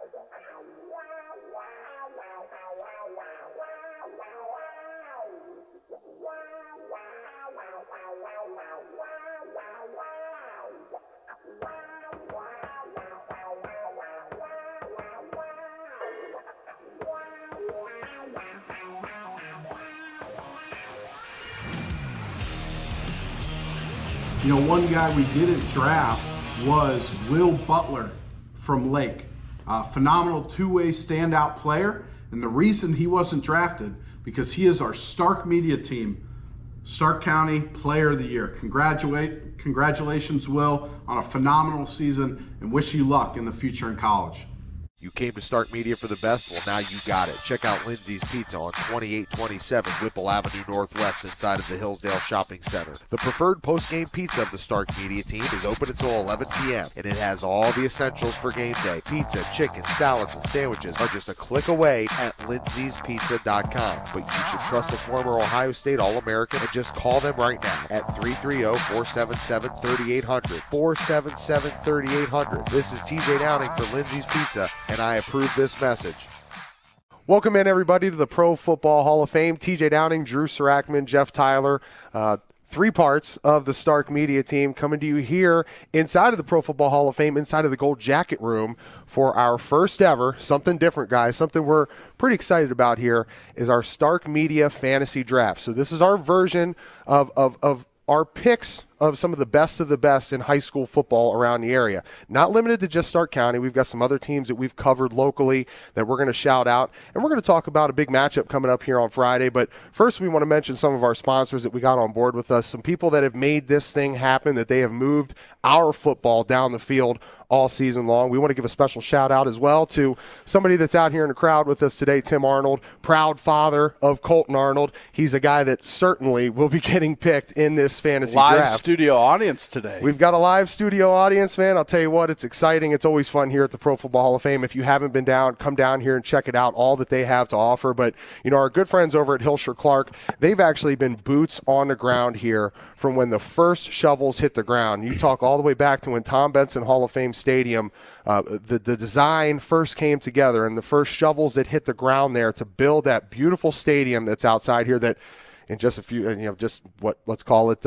You know, one guy we didn't draft was Will Butler from Lake. A phenomenal two-way standout player, and the reason he wasn't drafted, because he is our Stark Media Team, Stark County Player of the Year. Congratulations, Will, on a phenomenal season, and wish you luck in the future in college. You came to Stark Media for the best? Well, now you got it. Check out Lindseys Pizza on 2827 Whipple Avenue Northwest inside of the Hillsdale Shopping Center. The preferred post-game pizza of the Stark Media Team is open until 11 p.m., and it has all the essentials for game day. Pizza, chicken, salads, and sandwiches are just a click away at lindseys.pizza.com. But you should trust a former Ohio State All-American and just call them right now at 330-477-3800. 477-3800. This is TJ Downing for Lindseys Pizza, and I approve this message. Welcome in, everybody, to the Pro Football Hall of Fame. TJ Downing, Drew Sarachman, Jeff Tyler, three parts of the Stark Media Team coming to you here inside of the Pro Football Hall of Fame, inside of the Gold Jacket Room for our first ever, something different, guys, something we're pretty excited about here, is our Stark Media Fantasy Draft. So this is our version of our picks of some of the best in high school football around the area. Not limited to just Stark County. We've got some other teams that we've covered locally that we're going to shout out. And we're going to talk about a big matchup coming up here on Friday. But first, we want to mention some of our sponsors that we got on board with us, some people that have made this thing happen, that they have moved our football down the field all season long. We want to give a special shout out as well to somebody that's out here in the crowd with us today, Tim Arnold, proud father of Colton Arnold. He's a guy that certainly will be getting picked in this fantasy draft. Live Studio audience today. We've got a live studio audience, man. I'll tell you what, it's exciting. It's always fun here at the Pro Football Hall of Fame. If you haven't been down, come down here and check it out, all that they have to offer. But, you know, our good friends over at Hilsher Clark, they've actually been boots on the ground here from when the first shovels hit the ground. You talk all the way back to when Tom Benson Hall of Fame Stadium, the design first came together, and the first shovels that hit the ground there to build that beautiful stadium that's outside here that in just a few, let's call it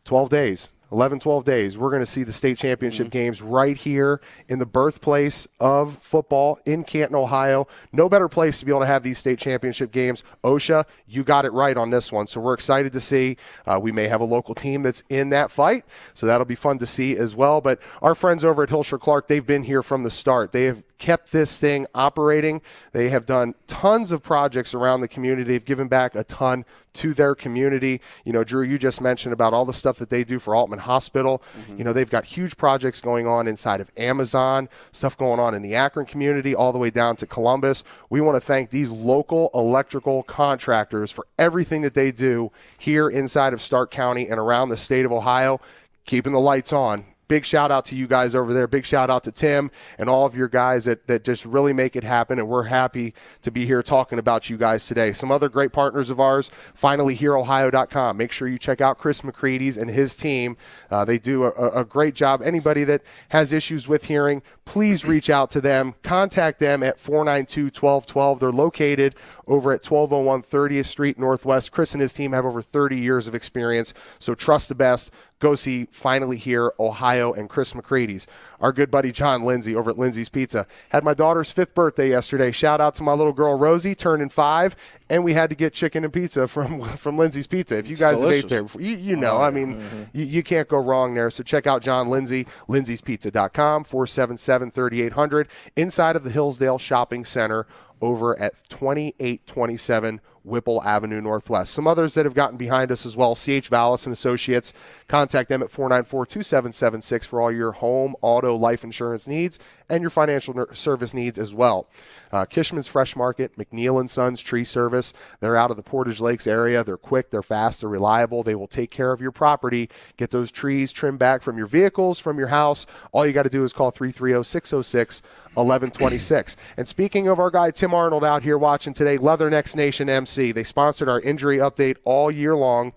12 days. 12 days, we're going to see the state championship games right here in the birthplace of football in Canton, Ohio. No better place to be able to have these state championship games. OSHA, you got it right on this one. So we're excited to see. We may have a local team that's in that fight, so that'll be fun to see as well. But our friends over at Hilsher Clark, they've been here from the start. They have kept this thing operating. They have done tons of projects around the community. They've given back a ton to their community. You know, Drew, you just mentioned about all the stuff that they do for Altman Hospital. You know, they've got huge projects going on inside of Amazon, stuff going on in the Akron community, all the way down to Columbus. We want to thank these local electrical contractors for everything that they do here inside of Stark County and around the state of Ohio, keeping the lights on. Big shout out to you guys over there. Big shout out to Tim and all of your guys that just really make it happen. And we're happy to be here talking about you guys today. Some other great partners of ours, finallyhearohio.com. Make sure you check out Chris McCready's and his team. They do a great job. Anybody that has issues with hearing, please reach out to them. Contact them at 492-1212. They're located over at 1201 30th Street Northwest. Chris and his team have over 30 years of experience. So trust the best. Go see Finally Here Ohio and Chris McCready's. Our good buddy John Lindsay over at Lindseys Pizza had my daughter's 5th birthday yesterday. Shout out to my little girl Rosie, turning 5, and we had to get chicken and pizza from Lindseys Pizza. If you guys have ate there, you know, I mean, you can't go wrong there. So check out John Lindsay, lindseys.pizza.com, 477-3800, inside of the Hillsdale Shopping Center over at 2827 Whipple Avenue Northwest. Some others that have gotten behind us as well, Vallos and Associates. Contact them at 494-2776 for all your home, auto, life insurance needs and your financial service needs as well. Kishman's Fresh Market, McNeill & Sons Tree Service. They're out of the Portage Lakes area. They're quick, they're fast, they're reliable. They will take care of your property. Get those trees trimmed back from your vehicles, from your house. All you got to do is call 330-606-1126. And speaking of our guy Tim Arnold out here watching today, Leathernecks Nation MC. They sponsored our injury update all year long.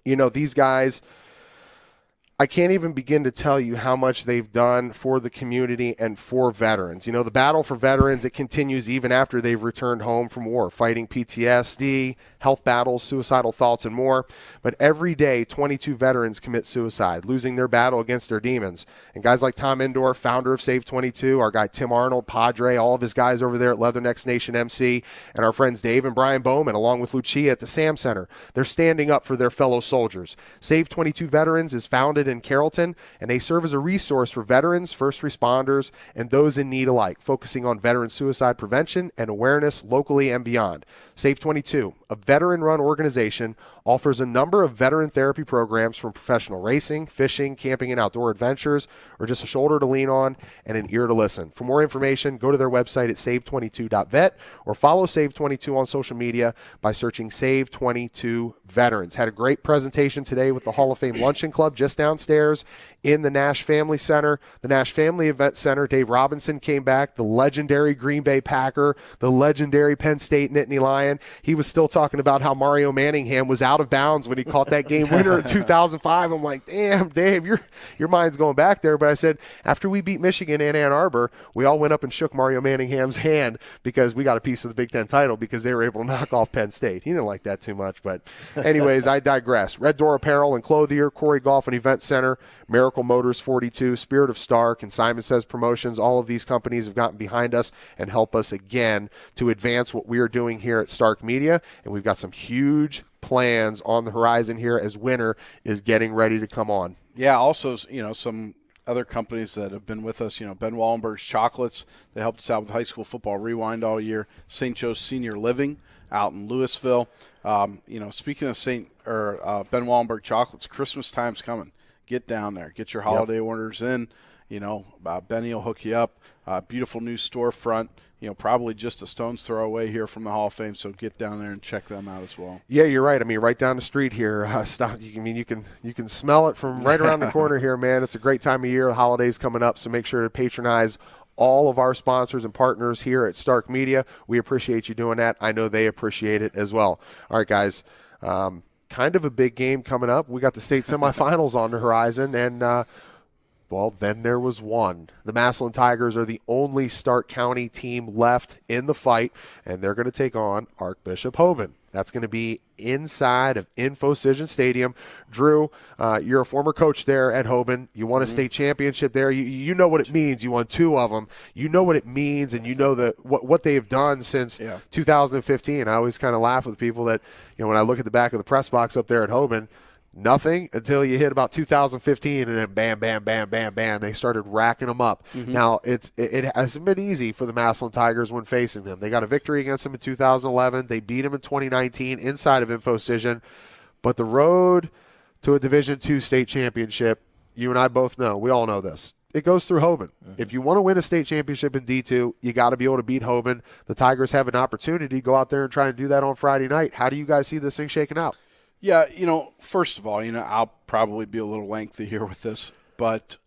You know, these guys, I can't even begin to tell you how much they've done for the community and for veterans. You know, the battle for veterans, it continues even after they've returned home from war, fighting PTSD, health battles, suicidal thoughts, and more. But every day, 22 veterans commit suicide, losing their battle against their demons. And guys like Tom Endor, founder of Save 22, our guy Tim Arnold, Padre, all of his guys over there at Leathernecks Nation MC, and our friends Dave and Brian Bowman, along with Lucia at the Sam Center, they're standing up for their fellow soldiers. Save 22 Veterans is founded in Carrollton, and they serve as a resource for veterans, first responders, and those in need alike, focusing on veteran suicide prevention and awareness locally and beyond. Save 22, a veteran-run organization, offers a number of veteran therapy programs from professional racing, fishing, camping, and outdoor adventures, or just a shoulder to lean on and an ear to listen. For more information, go to their website at save22.vet or follow Save 22 on social media by searching Save 22 Veterans. Had a great presentation today with the Hall of Fame Luncheon Club just downstairs in the Nash Family Center, the Nash Family Event Center. Dave Robinson came back, the legendary Green Bay Packer, the legendary Penn State Nittany Lion. He was still talking about how Mario Manningham was out of bounds when he caught that game winner in 2005. I'm like, damn, Dave, your mind's going back there. But I said, after we beat Michigan and Ann Arbor, we all went up and shook Mario Manningham's hand because we got a piece of the Big Ten title because they were able to knock off Penn State. He didn't like that too much, but anyways, I digress. Red Door Apparel and Clothier, Corey Golf and Event Center, Miracle Motors 42, Spirit of Stark, and Simon Says Promotions. All of these companies have gotten behind us and help us again to advance what we are doing here at Stark Media, and we've got some huge plans on the horizon here as winter is getting ready to come on. Yeah, also, some other companies that have been with us, Ben Wollenberg's Chocolates, they helped us out with High School Football Rewind all year. St. Joe's Senior Living out in Louisville. Speaking of Ben Wollenberg Chocolates, Christmas time's coming. Get down there. Get your holiday orders in. Benny will hook you up. Beautiful new storefront. Probably just a stone's throw away here from the Hall of Fame. So get down there and check them out as well. Yeah, you're right. I mean, right down the street here. You can smell it from right around the corner here, man. It's a great time of year. The holidays coming up, so make sure to patronize all of our sponsors and partners here at Stark Media. We appreciate you doing that. I know they appreciate it as well. All right, guys. Kind of a big game coming up. We got the state semifinals on the horizon, and then there was one. The Massillon Tigers are the only Stark County team left in the fight, and they're going to take on Archbishop Hoban. That's going to be inside of InfoCision Stadium. Drew, you're a former coach there at Hoban. You won a state championship there. You know what it means. You won 2 of them. You know what it means, and you know what they have done since 2015. I always kind of laugh with people that, when I look at the back of the press box up there at Hoban, nothing until you hit about 2015, and then bam, bam, bam, bam, bam. They started racking them up. Now, it hasn't been easy for the Massillon Tigers when facing them. They got a victory against them in 2011. They beat them in 2019 inside of InfoCision. But the road to a Division II state championship, you and I both know, we all know this, it goes through Hoban. If you want to win a state championship in D2, you got to be able to beat Hoban. The Tigers have an opportunity to go out there and try and do that on Friday night. How do you guys see this thing shaking out? Yeah, first of all, I'll probably be a little lengthy here with this, but,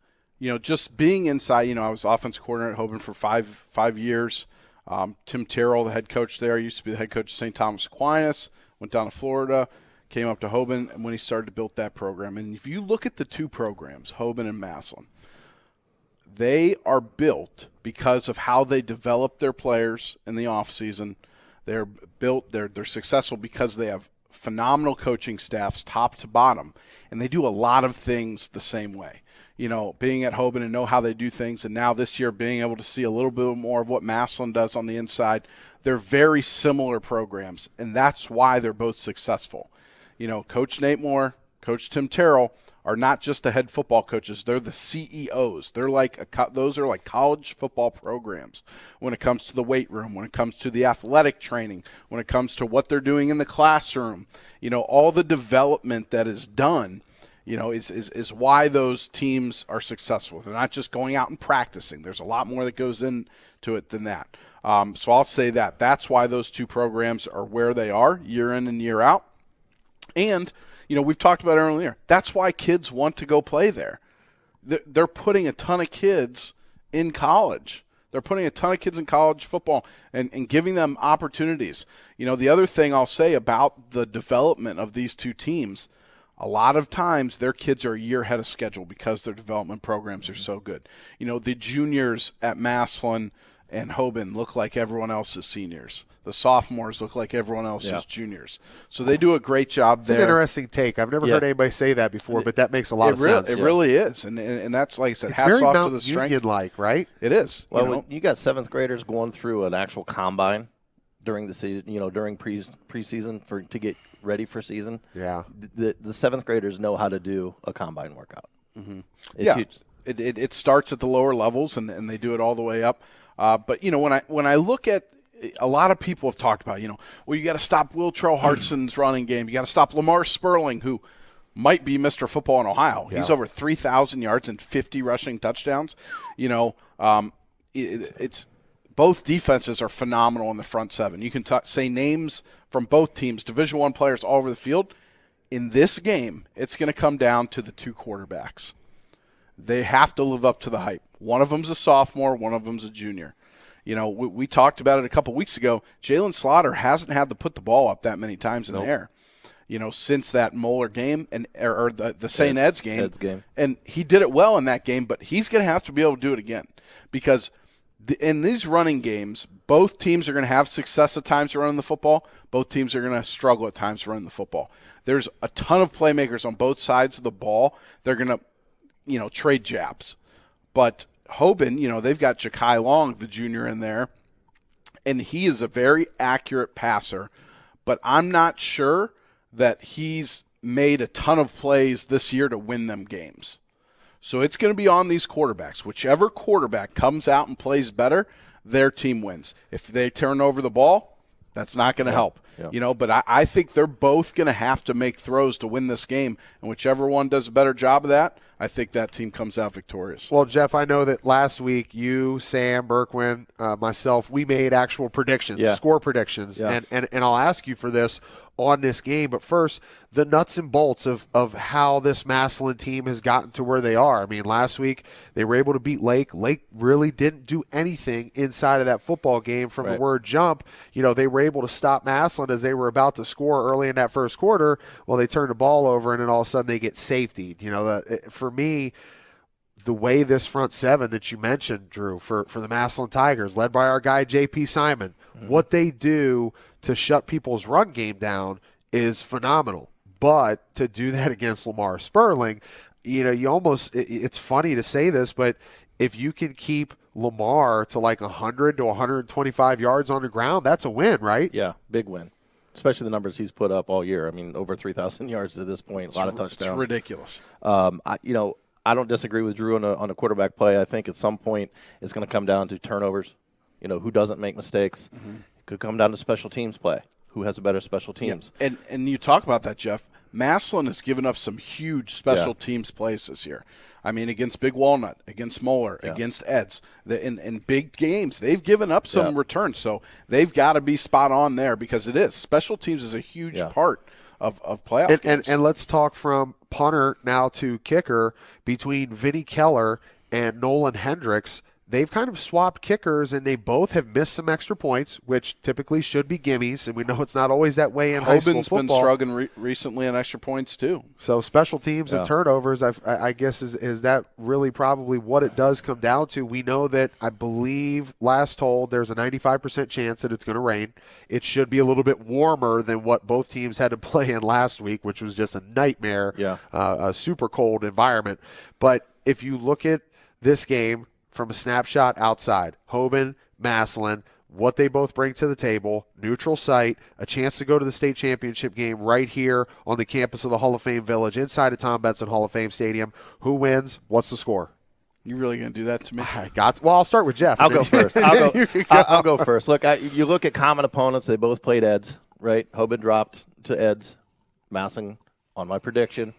just being inside, I was offensive coordinator at Hoban for five years. Tim Terrell, the head coach there, used to be the head coach of St. Thomas Aquinas, went down to Florida, came up to Hoban, and when he started to build that program. And if you look at the 2 programs, Hoban and Massillon, they are built because of how they develop their players in the offseason. They're successful because they have phenomenal coaching staffs top to bottom, and they do a lot of things the same way. Being at Hoban and know how they do things, and now this year being able to see a little bit more of what Massillon does on the inside, they're very similar programs, and that's why they're both successful. Coach Nate Moore, Coach Tim Terrell are not just the head football coaches. They're the CEOs. They're those are like college football programs when it comes to the weight room, when it comes to the athletic training, when it comes to what they're doing in the classroom. All the development that is done, is why those teams are successful. They're not just going out and practicing. There's a lot more that goes into it than that. So I'll say that. That's why those 2 programs are where they are year in and year out. And we've talked about it earlier. That's why kids want to go play there. They're putting a ton of kids in college. They're putting a ton of kids in college football and giving them opportunities. The other thing I'll say about the development of these 2 teams, A lot of times their kids are a year ahead of schedule because their development programs are so good. The juniors at Massillon and Hoban look like everyone else's seniors. The sophomores look like everyone else's juniors. So they do a great job there. It's an interesting take. I've never heard anybody say that before, but that makes a lot of sense. It really is. And that's, like I said, it's hats very off Mount to the strength. Union-like, right? It is. Well, when you got seventh graders going through an actual combine during the season, during preseason to get ready for season. Yeah. The seventh graders know how to do a combine workout. Mm-hmm. Huge. It starts at the lower levels, and they do it all the way up. But when I look at, a lot of people have talked about, you got to stop Will Hartson's running game. You got to stop Lamar Sperling, who might be Mr. Football in Ohio. Yeah. He's over 3,000 yards and 50 rushing touchdowns. It's both defenses are phenomenal in the front seven. You can say names from both teams, Division I players all over the field. In this game, it's going to come down to the two quarterbacks. They have to live up to the hype. One of them's a sophomore, one of them's a junior. We talked about it a couple weeks ago. Jalen Slaughter hasn't had to put the ball up that many times in the air, since that Moeller game or the St. Ed's game. And he did it well in that game, but he's going to have to be able to do it again because in these running games, both teams are going to have success at times running the football. Both teams are going to struggle at times running the football. There's a ton of playmakers on both sides of the ball. They're going to, trade jabs. But Hoban, they've got Ja'Kai Long, the junior, in there, and he is a very accurate passer. But I'm not sure that he's made a ton of plays this year to win them games. So it's going to be on these quarterbacks. Whichever quarterback comes out and plays better, their team wins. If they turn over the ball, that's not going to help. Yeah. But I think they're both going to have to make throws to win this game, and whichever one does a better job of that, I think that team comes out victorious. Well, Jeff, I know that last week you, Sam, Berkwin, myself, we made actual predictions, score predictions, and I'll ask you for this on this game. But first, the nuts and bolts of how this Massillon team has gotten to where they are. I mean, last week they were able to beat Lake. Lake really didn't do anything inside of that football game from the word jump. They were able to stop Massillon as they were about to score early in that first quarter. Well, they turned the ball over, and then all of a sudden they get safetied. For me, the way this front seven that you mentioned, Drew, for the Massillon Tigers, led by our guy J.P. Simon, what they do to shut people's run game down is phenomenal. But to do that against Lamar Sperling, you almost – it's funny to say this, but if you can keep Lamar to like 100 to 125 yards on the ground, that's a win, right? Yeah, big win. Especially the numbers he's put up all year. I mean, over 3,000 yards to this point, a lot of touchdowns. It's ridiculous. I don't disagree with Drew on a quarterback play. I think at some point it's going to come down to turnovers. Who doesn't make mistakes. Mm-hmm. It could come down to special teams play. Who has a better special teams? Yeah. And you talk about that, Jeff. Massillon has given up some huge special teams plays this year. I mean, against Big Walnut, against Moeller, against Eds, in big games, they've given up some returns. So they've got to be spot on there because it is. Special teams is a huge part of playoff games. And let's talk from punter now to kicker between Vinny Keller and Nolan Hendricks. They've kind of swapped kickers, and they both have missed some extra points, which typically should be gimmies, and we know it's not always that way in high school football. Hoban's been struggling recently on extra points, too. So special teams and turnovers, I guess, is that really probably what it does come down to. We know that, I believe, last told, there's a 95% chance that it's going to rain. It should be a little bit warmer than what both teams had to play in last week, which was just a nightmare, a super cold environment. But if you look at this game, from a snapshot outside, Hoban, Massillon, what they both bring to the table, neutral site, a chance to go to the state championship game right here on the campus of the Hall of Fame Village, inside of Tom Benson Hall of Fame Stadium. Who wins? What's the score? You really going to do that to me? Well, I'll start with Jeff. I'll go first. I'll go first. Look, you look at common opponents. They both played Eds, right? Hoban dropped to Eds. Massillon, on my prediction,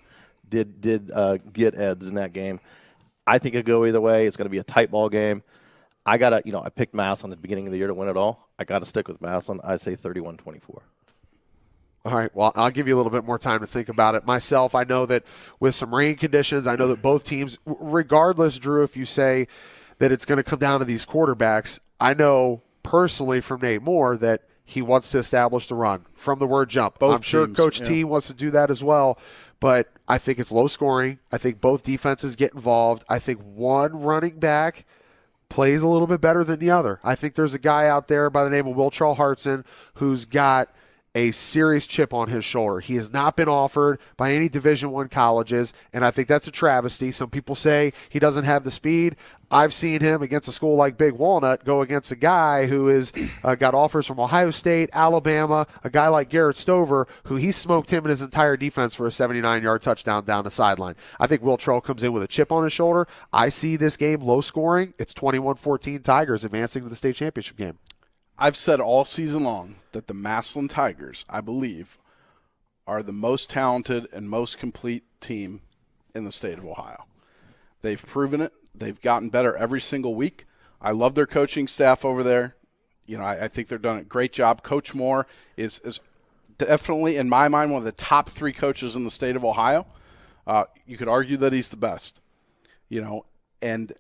did get Eds in that game. I think it could go either way. It's going to be a tight ball game. I picked Massillon at the beginning of the year to win it all. I got to stick with Massillon. I say 31-24. All right, well, I'll give you a little bit more time to think about it. Myself, I know that with some rain conditions, I know that both teams, regardless, Drew, if you say that it's going to come down to these quarterbacks, I know personally from Nate Moore that he wants to establish the run from the word jump. I'm sure Coach T wants to do that as well. but I think it's low scoring. I think both defenses get involved. I think one running back plays a little bit better than the other. I think there's a guy out there by the name of Wiltrell Hartson who's got a serious chip on his shoulder. He has not been offered by any Division I colleges, and I think that's a travesty. Some people say he doesn't have the speed. I've seen him against a school like Big Walnut go against a guy who is got offers from Ohio State, Alabama, a guy like Garrett Stover, who he smoked him and his entire defense for a 79-yard touchdown down the sideline. I think Will Trell comes in with a chip on his shoulder. I see this game low scoring. It's 21-14 Tigers advancing to the state championship game. I've said all season long that the Massillon Tigers, I believe, are the most talented and most complete team in the state of Ohio. They've proven it. They've gotten better every single week. I love their coaching staff over there. You know, I think they're doing a great job. Coach Moore is definitely, in my mind, one of the top 3 coaches in the state of Ohio. You could argue that he's the best. You know, and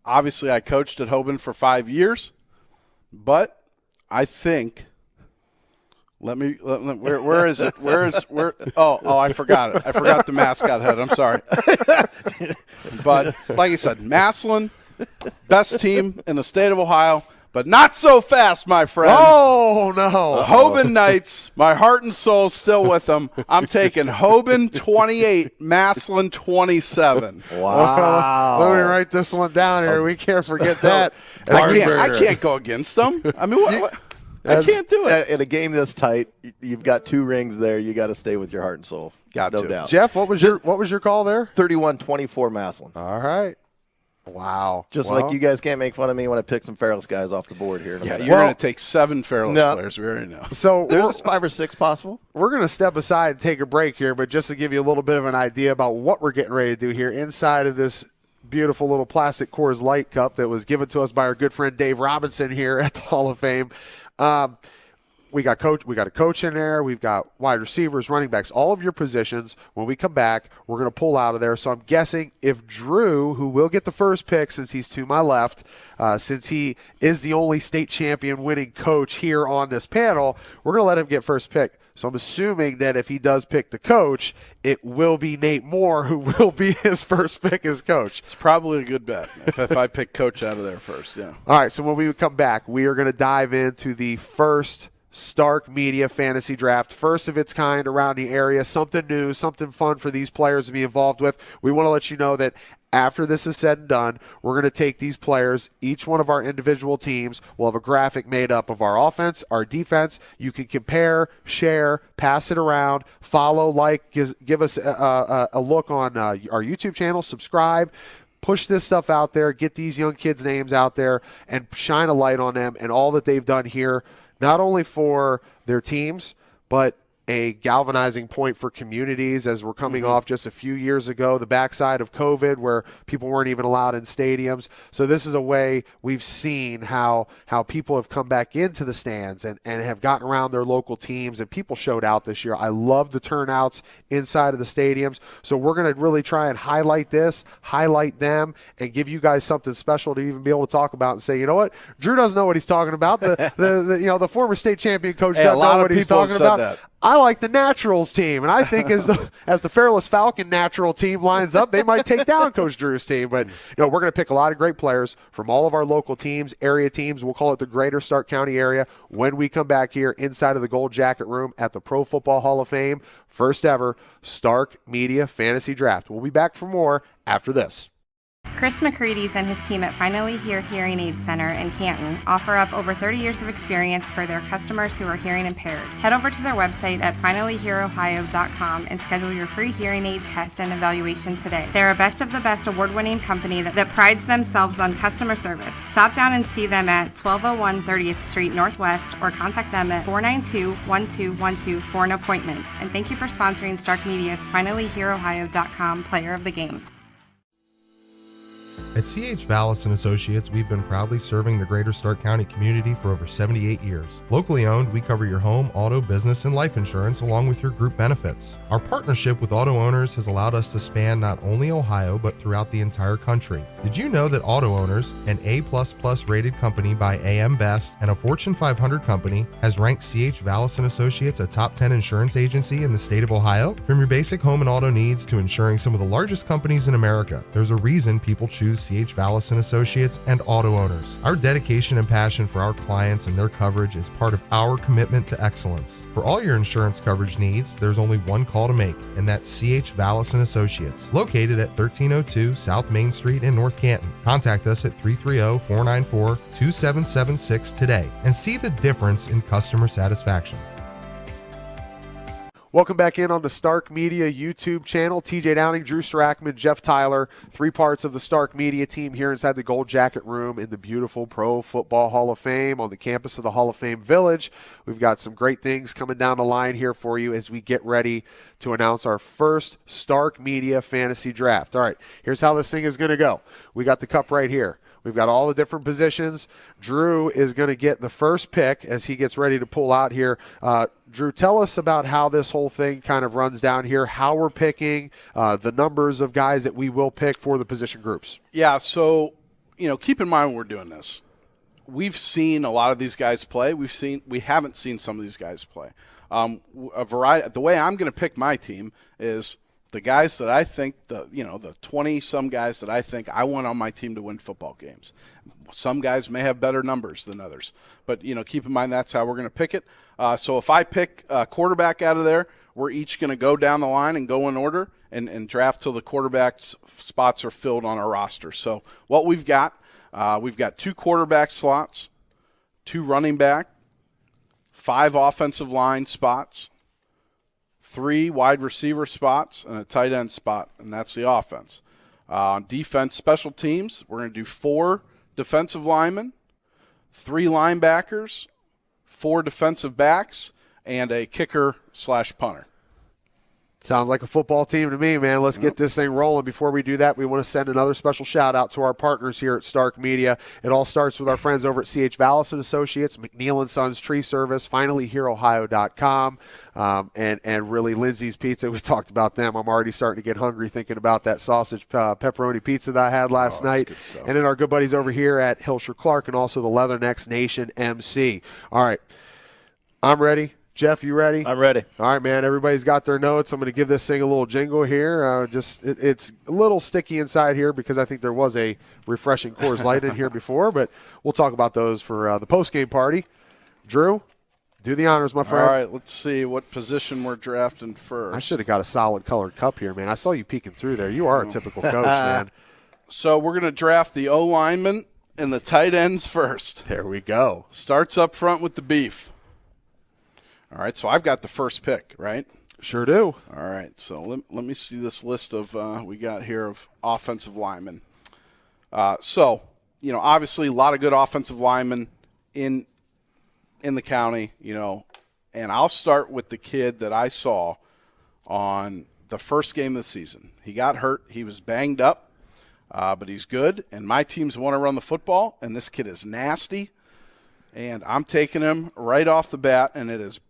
obviously I coached at Hoban for 5 years, but I think where is it? Oh, I forgot it. I forgot the mascot head. I'm sorry. But like I said, Massillon, best team in the state of Ohio, but not so fast, my friend. Oh, no. Hoban Knights, my heart and soul still with them. I'm taking Hoban 28, Massillon 27. Wow. Let me write this one down here. We can't forget that. I can't go against them. I mean, what? I can't do it. In a game this tight, you've got 2 rings there. You got to stay with your heart and soul. No doubt. Jeff, what was your call there? 31-24 Massillon. All right. Wow. Like you guys can't make fun of me when I pick some Ferals guys off the board here. Yeah, you're going to take 7 Ferals players. We already know. So there's 5 or 6 possible. We're going to step aside and take a break here, but just to give you a little bit of an idea about what we're getting ready to do here inside of this beautiful little plastic Coors Light cup that was given to us by our good friend Dave Robinson here at the Hall of Fame. We got a coach in there. We've got wide receivers, running backs, all of your positions. When we come back, we're going to pull out of there. So I'm guessing if Drew, who will get the first pick since he's to my left, since he is the only state champion winning coach here on this panel, we're going to let him get first pick. So I'm assuming that if he does pick the coach, it will be Nate Moore who will be his first pick as coach. It's probably a good bet if I pick coach out of there first, yeah. All right, so when we come back, we are going to dive into the first Stark Media Fantasy Draft, first of its kind around the area, something new, something fun for these players to be involved with. We want to let you know that after this is said and done, we're going to take these players, each one of our individual teams will have a graphic made up of our offense, our defense. You can compare, share, pass it around, follow, like, give us a look on our YouTube channel, subscribe. Push this stuff out there, get these young kids' names out there, and shine a light on them and all that they've done here, not only for their teams, but a galvanizing point for communities as we're coming off just a few years ago, the backside of COVID where people weren't even allowed in stadiums. So this is a way we've seen how people have come back into the stands and have gotten around their local teams, and people showed out this year. I love the turnouts inside of the stadiums. So we're going to really try and highlight this, highlight them, and give you guys something special to even be able to talk about and say, you know what, Drew doesn't know what he's talking about. The former state champion coach doesn't know what he's talking about. That. I like the Naturals team, and I think as the Fairless Falcon Natural team lines up, they might take down Coach Drew's team. But we're going to pick a lot of great players from all of our local teams, area teams. We'll call it the Greater Stark County area when we come back here inside of the Gold Jacket Room at the Pro Football Hall of Fame. First ever Stark Media Fantasy Draft. We'll be back for more after this. Chris McCready's and his team at Finally Hear Hearing Aid Center in Canton offer up over 30 years of experience for their customers who are hearing impaired. Head over to their website at finallyhearohio.com and schedule your free hearing aid test and evaluation today. They're a best of the best award-winning company that prides themselves on customer service. Stop down and see them at 1201 30th Street Northwest or contact them at 492-1212 for an appointment. And thank you for sponsoring Stark Media's finallyhearohio.com Player of the Game. At CH Vallos and Associates, we've been proudly serving the greater Stark County community for over 78 years. Locally owned, we cover your home, auto, business, and life insurance along with your group benefits. Our partnership with auto owners has allowed us to span not only Ohio, but throughout the entire country. Did you know that Auto Owners, an A++ rated company by AM Best and a Fortune 500 company, has ranked CH Vallos and Associates a top 10 insurance agency in the state of Ohio? From your basic home and auto needs to insuring some of the largest companies in America, there's a reason people choose CH Vallos and Associates and Auto Owners. Our dedication and passion for our clients and their coverage is part of our commitment to excellence. For all your insurance coverage needs, there's only one call to make, and that's CH Vallos and Associates, located at 1302 South Main Street in North Canton. Contact us at 330-494-2776 today and see the difference in customer satisfaction. Welcome back in on the Stark Media YouTube channel. TJ Downing, Drew Sarachman, Jeff Tyler, three parts of the Stark Media team here inside the Gold Jacket Room in the beautiful Pro Football Hall of Fame on the campus of the Hall of Fame Village. We've got some great things coming down the line here for you as we get ready to announce our first Stark Media Fantasy Draft. All right, here's how this thing is going to go. We got the cup right here. We've got all the different positions. Drew is going to get the first pick as he gets ready to pull out here. Drew, tell us about how this whole thing kind of runs down here, how we're picking, the numbers of guys that we will pick for the position groups. Yeah, so, keep in mind when we're doing this. We've seen a lot of these guys play. We haven't seen some of these guys play. A variety. The way I'm going to pick my team is the guys that I think, the 20-some guys that I think I want on my team to win football games. Some guys may have better numbers than others. But, keep in mind that's how we're going to pick it. So if I pick a quarterback out of there, we're each going to go down the line and go in order and draft till the quarterback's spots are filled on our roster. So what we've got 2 quarterback slots, 2 running back, 5 offensive line spots, 3 wide receiver spots, and a tight end spot, and that's the offense. On defense, special teams, we're going to do 4 defensive linemen, 3 linebackers, 4 defensive backs, and a kicker/punter. Sounds like a football team to me, man. Let's get this thing rolling. Before we do that, we want to send another special shout-out to our partners here at Stark Media. It all starts with our friends over at CH Vallos and Associates, McNeill & Sons Tree Service, finallyhereohio.com, and really Lindseys Pizza. We talked about them. I'm already starting to get hungry thinking about that sausage pepperoni pizza that I had last night. And then our good buddies over here at Hilsher Clark and also the Leathernecks Nation MC. All right, I'm ready. Jeff, you ready? I'm ready. All right, man. Everybody's got their notes. I'm going to give this thing a little jingle here. It's a little sticky inside here because I think there was a refreshing Coors Light in here before, but we'll talk about those for the postgame party. Drew, do the honors, my friend. All right, let's see what position we're drafting first. I should have got a solid colored cup here, man. I saw you peeking through there. You are a typical coach, man. So we're going to draft the O-lineman and the tight ends first. There we go. Starts up front with the beef. All right, so I've got the first pick, right? Sure do. All right, so let me see this list of we got here of offensive linemen. So, obviously a lot of good offensive linemen in the county, and I'll start with the kid that I saw on the first game of the season. He got hurt. He was banged up, but he's good, and my teams want to run the football, and this kid is nasty, and I'm taking him right off the bat, and it is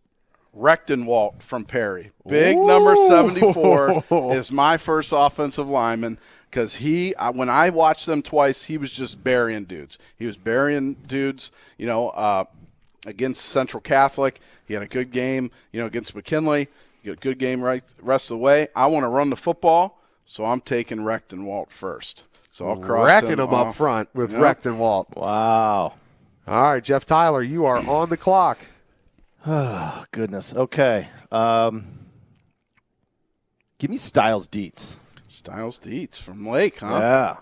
Rechtenwald from Perry. Big number 74 is my first offensive lineman because when I watched them twice, he was just burying dudes. He was burying dudes, against Central Catholic. He had a good game, against McKinley. He had a good game rest of the way. I want to run the football, so I'm taking Rechtenwald first. So I'll cross him up front with Rechtenwald. Wow. All right, Jeff Tyler, you are on the clock. Oh, goodness. Okay. Give me Styles Dietz. Styles Dietz from Lake, huh? Yeah.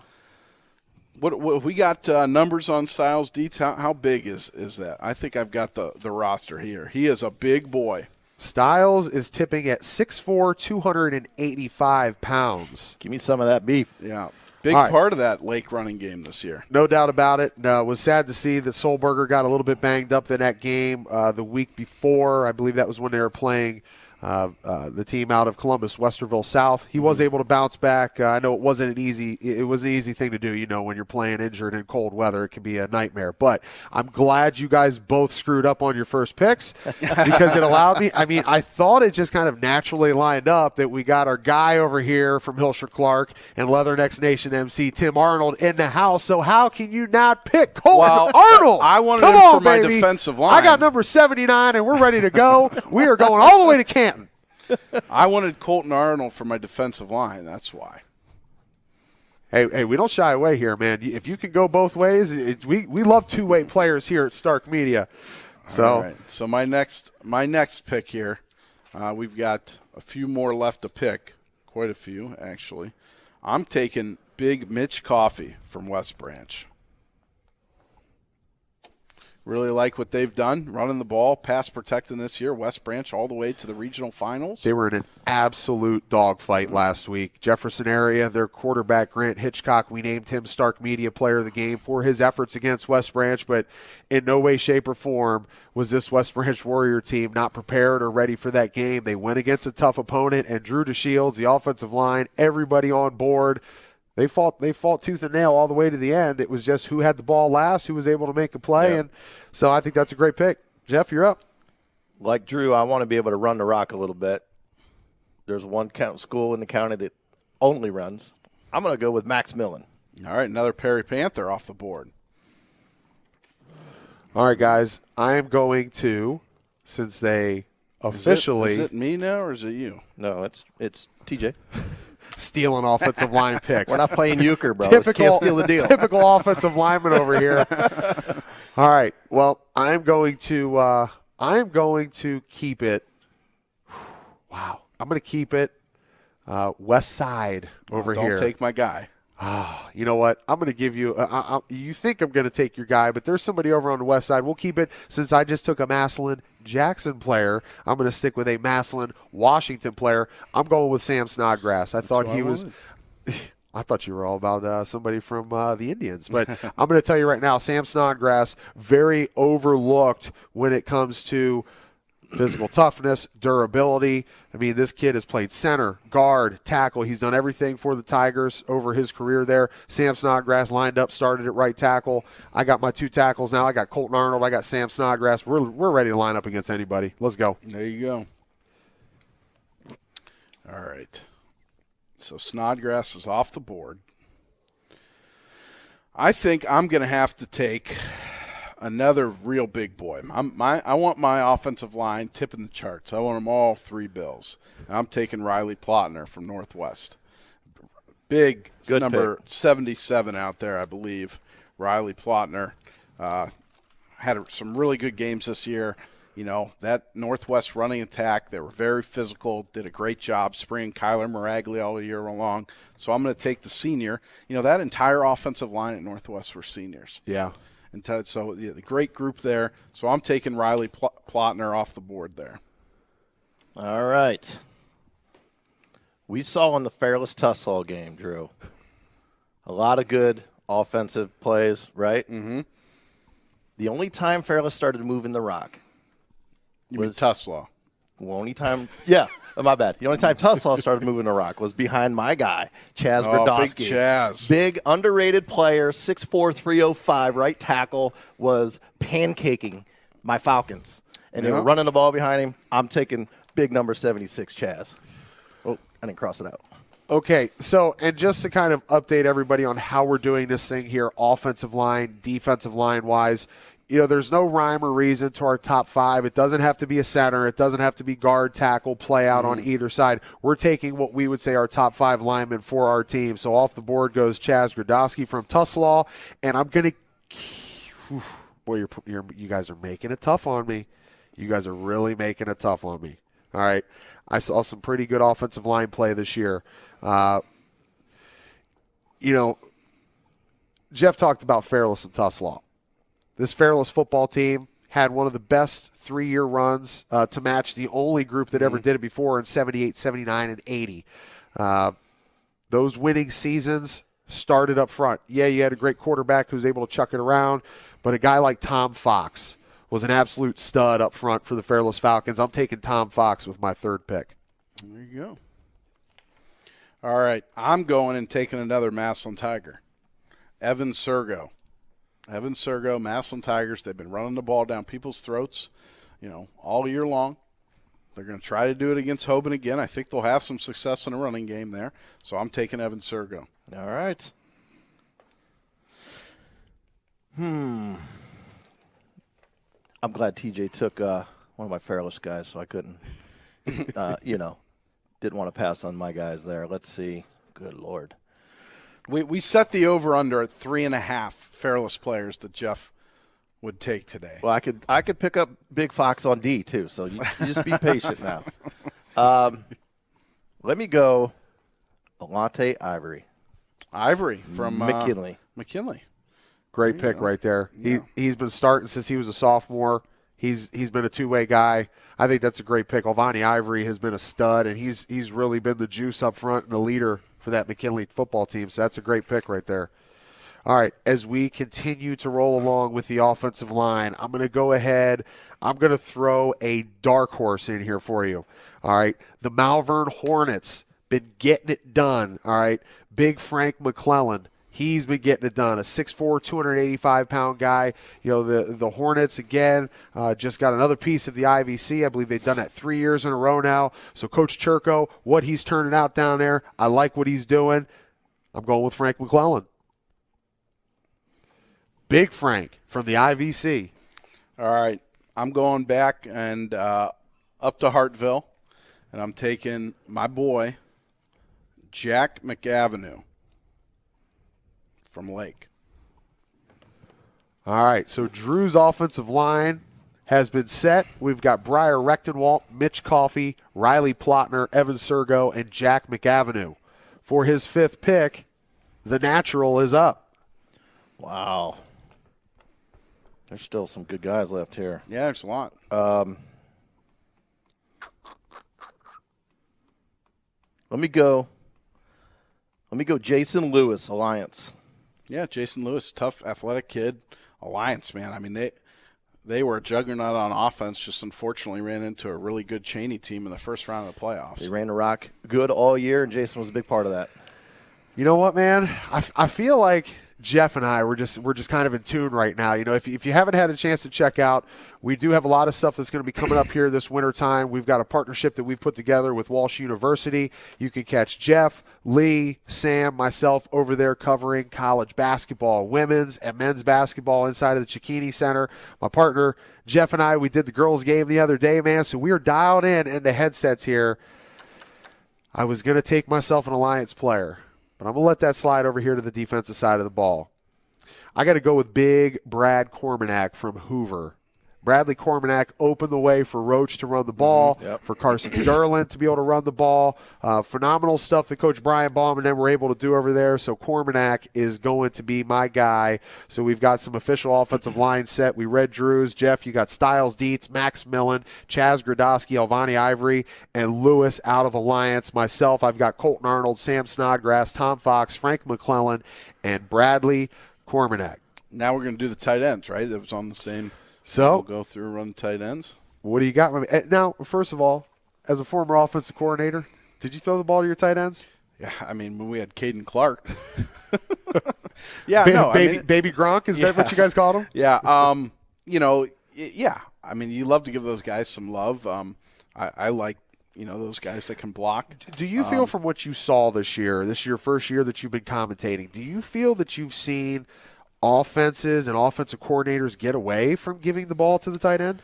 What we got numbers on Styles Dietz? How big is that? I think I've got the roster here. He is a big boy. Styles is tipping at 6'4", 285 pounds. Give me some of that beef. Yeah. Big part of that Lake running game this year. No doubt about it. Was sad to see that Solberger got a little bit banged up in that game the week before. I believe that was when they were playing the team out of Columbus, Westerville South. He was able to bounce back. I know it was an easy thing to do. When you're playing injured in cold weather, it can be a nightmare. But I'm glad you guys both screwed up on your first picks because it allowed me. I mean, I thought it just kind of naturally lined up that we got our guy over here from Hilscher Clark and Leathernecks Nation MC Tim Arnold in the house. So how can you not pick Colton Arnold? I wanted Come him on, for my baby. defensive line. I got number 79, and we're ready to go. We are going all the way to Canton. I wanted Colton Arnold for my defensive line. That's why. Hey, we don't shy away here, man. If you can go both ways, we love two-way players here at Stark Media. So, all right. So my next pick here, we've got a few more left to pick, quite a few actually. I'm taking Big Mitch Coffey from West Branch. Really like what they've done, running the ball, pass protecting this year. West Branch all the way to the regional finals. They were in an absolute dogfight last week. Jefferson area, their quarterback, Grant Hitchcock, we named him Stark Media Player of the Game for his efforts against West Branch, but in no way, shape, or form was this West Branch Warrior team not prepared or ready for that game. They went against a tough opponent, and Drew DeShields, the offensive line, everybody on board. They fought tooth and nail all the way to the end. It was just who had the ball last, who was able to make a play. Yeah. And so I think that's a great pick. Jeff, you're up. Like Drew, I want to be able to run the rock a little bit. There's one school in the county that only runs. I'm going to go with Max Millen. All right, another Perry Panther off the board. All right, guys, I am going to, since they officially Is it me now or is it you? No, it's TJ. stealing offensive line picks. We're not playing euchre, bro. Typical, Can't steal the deal. Typical offensive lineman over here. All right. Well, I'm going to keep it. Wow. I'm going to keep it West Side over here. Don't take my guy. You know what? I'm going to give you you think I'm going to take your guy, but there's somebody over on the west side. We'll keep it since I just took a Massillon Jackson player. I'm going to stick with a Massillon Washington player. I'm going with Sam Snodgrass. I thought he was – I thought you were all about somebody from the Indians. But I'm going to tell you right now, Sam Snodgrass, very overlooked when it comes to physical toughness, durability. I mean, this kid has played center, guard, tackle. He's done everything for the Tigers over his career there. Sam Snodgrass lined up, started at right tackle. I got my two tackles now. I got Colton Arnold. I got Sam Snodgrass. We're ready to line up against anybody. Let's go. There you go. All right. So Snodgrass is off the board. I think I'm going to have to take another real big boy. I want my offensive line tipping the charts. I want them all three bills. And I'm taking Riley Plotner from Northwest. Big Good number pick. 77 out there, I believe. Riley Plotner had some really good games this year. You know, that Northwest running attack, they were very physical, did a great job springing Kyler Miraglia all year long. So I'm going to take the senior. You know, that entire offensive line at Northwest were seniors. Yeah. And so the great group there. So I'm taking Riley Plotner off the board there. All right. We saw in the Fairless-Tuslaw game, Drew, a lot of good offensive plays, right? Mm-hmm. The only time Fairless started moving the rock You mean Tuslaw. My bad. The only time Tuslaw started moving the rock was behind my guy, Chaz Brodowski. Big Chaz. Big, underrated player, 6'4", 305, right tackle, was pancaking my Falcons. And they were running the ball behind him. I'm taking big number 76, Chaz. Oh, I didn't cross it out. Okay, so, and just to kind of update everybody on how we're doing this thing here, offensive line, defensive line-wise, you know, there's no rhyme or reason to our top five. It doesn't have to be a center. It doesn't have to be guard, tackle, play out on either side. We're taking what we would say our top five linemen for our team. So off the board goes Chaz Grodowski from Tuslaw, and I'm going to – boy, you guys are making it tough on me. You guys are really making it tough on me. All right. I saw some pretty good offensive line play this year. You know, Jeff talked about Fairless and Tuslaw. This Fairless football team had one of the best 3-year runs to match the only group that ever did it before in 78, 79, and 80. Those winning seasons started up front. Yeah, you had a great quarterback who was able to chuck it around, but a guy like Tom Fox was an absolute stud up front for the Fairless Falcons. I'm taking Tom Fox with my third pick. There you go. All right, I'm going and taking another Massillon Tiger, Evan Sergo. Evan Sergo, Massillon Tigers, they've been running the ball down people's throats, all year long. They're going to try to do it against Hoban again. I think they'll have some success in a running game there. So I'm taking Evan Sergo. All right. I'm glad TJ took one of my Fairless guys, so I couldn't, didn't want to pass on my guys there. Let's see. Good Lord. We set the over-under at 3.5 Fairless players that Jeff would take today. Well, I could pick up Big Fox on D too, so you just be patient now. Let me go Alante Ivory. Ivory from McKinley. McKinley. Great pick right there. Yeah. He's been starting since he was a sophomore. He's been a two-way guy. I think that's a great pick. Alvani Ivory has been a stud, and he's really been the juice up front and the leader for that McKinley football team. So that's a great pick right there. All right, as we continue to roll along with the offensive line, I'm going to go ahead. I'm going to throw a dark horse in here for you. All right, the Malvern Hornets been getting it done. All right, Big Frank McClellan. He's been getting it done. A 6'4", 285-pound guy. The Hornets, again, just got another piece of the IVC. I believe they've done that 3 years in a row now. So Coach Churko, what he's turning out down there, I like what he's doing. I'm going with Frank McClellan. Big Frank from the IVC. All right. I'm going back and up to Hartville, and I'm taking my boy, Jack McAvenue from Lake. All right, so Drew's offensive line has been set. We've got Briar Rechtenwalt, Mitch Coffey, Riley Plotner, Evan Sergo, and Jack McAvenue. For his fifth pick, the natural is up. Wow. There's still some good guys left here. Yeah, there's a lot. Let me go Jason Lewis, Alliance. Yeah, Jason Lewis, tough, athletic kid. Alliance, man. I mean, they were a juggernaut on offense, just unfortunately ran into a really good Cheney team in the first round of the playoffs. They ran the rock good all year, and Jason was a big part of that. You know what, man? I feel like Jeff and I, we're just kind of in tune right now. If you haven't had a chance to check out, we do have a lot of stuff that's going to be coming up here this winter time. We've got a partnership that we've put together with Walsh University. You can catch Jeff, Lee, Sam, myself over there covering college basketball, women's and men's basketball inside of the Cicchini Center. My partner, Jeff, and I, we did the girls' game the other day, man, so we are dialed in the headsets here. I was going to take myself an Alliance player, but I'm going to let that slide over here to the defensive side of the ball. I got to go with big Brad Cormanack from Hoover. Bradley Cormanack opened the way for Roach to run the ball, for Carson Derlin to be able to run the ball. Phenomenal stuff that Coach Brian Baum and them were able to do over there. So Cormanack is going to be my guy. So we've got some official offensive line set. We read Drew's. Jeff, you got Styles Dietz, Max Millen, Chaz Gradowski, Alvani Ivory, and Lewis out of Alliance. Myself, I've got Colton Arnold, Sam Snodgrass, Tom Fox, Frank McClellan, and Bradley Cormanack. Now we're going to do the tight ends, right? It was on the same. So we'll go through and run the tight ends. What do you got? Now, first of all, as a former offensive coordinator, did you throw the ball to your tight ends? Yeah, I mean, when we had Caden Clark. Baby Gronk, is that what you guys called him? Yeah, yeah. I mean, you love to give those guys some love. I like, those guys that can block. Do you feel from what you saw this is your first year that you've been commentating, do you feel that you've seen offenses and offensive coordinators get away from giving the ball to the tight end?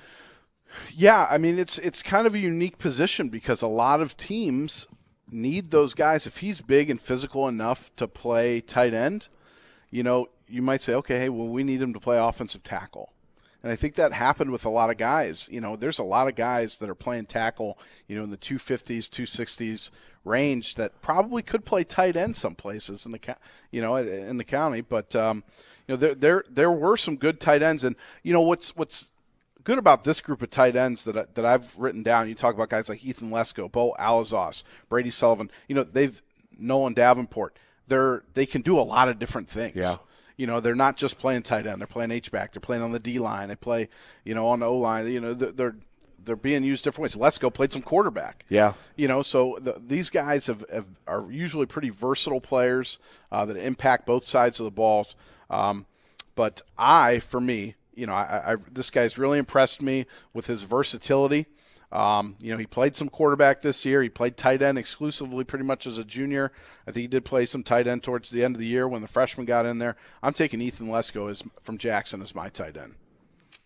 Yeah, I mean, it's kind of a unique position because a lot of teams need those guys. If he's big and physical enough to play tight end, you might say, okay, hey, well, we need him to play offensive tackle. And I think that happened with a lot of guys. There's a lot of guys that are playing tackle, in the 250s, 260s range that probably could play tight end some places in the county. But there were some good tight ends, and what's good about this group of tight ends that I've written down. You talk about guys like Ethan Lesko, Bo Alazos, Brady Sullivan. Nolan Davenport. They can do a lot of different things. Yeah. they're not just playing tight end. They're playing H-back. They're playing on the D-line. They play, on the O-line. They're being used different ways. Let's go play some quarterback. Yeah. So these guys are usually pretty versatile players that impact both sides of the balls. But for me, this guy's really impressed me with his versatility. He played some quarterback this year. He played tight end exclusively pretty much as a junior. I think he did play some tight end towards the end of the year when the freshman got in there. I'm taking Ethan Lesko from Jackson as my tight end.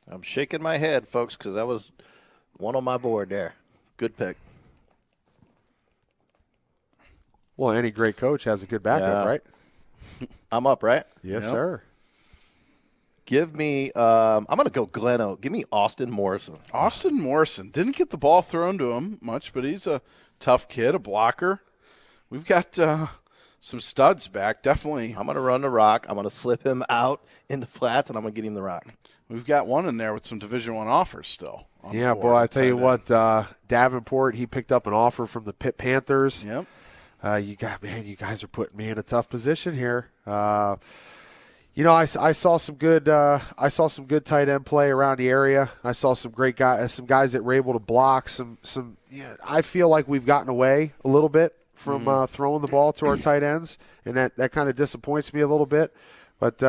I'm shaking my head, folks, because that was one on my board there. Good pick. Well, any great coach has a good backup, right? I'm up, right? Yes, sir. Give me I'm going to go Glen Oak. Give me Austin Morrison. Austin Morrison. Didn't get the ball thrown to him much, but he's a tough kid, a blocker. We've got some studs back, definitely. I'm going to run the rock. I'm going to slip him out in the flats, and I'm going to get him the rock. We've got one in there with some Division I offers still. Yeah, boy, I tell you what, Davenport, he picked up an offer from the Pitt Panthers. Yep. You guys are putting me in a tough position here. I saw some good tight end play around the area. I saw some great guys, some guys that were able to block. I feel like we've gotten away a little bit from throwing the ball to our tight ends, and that kind of disappoints me a little bit. But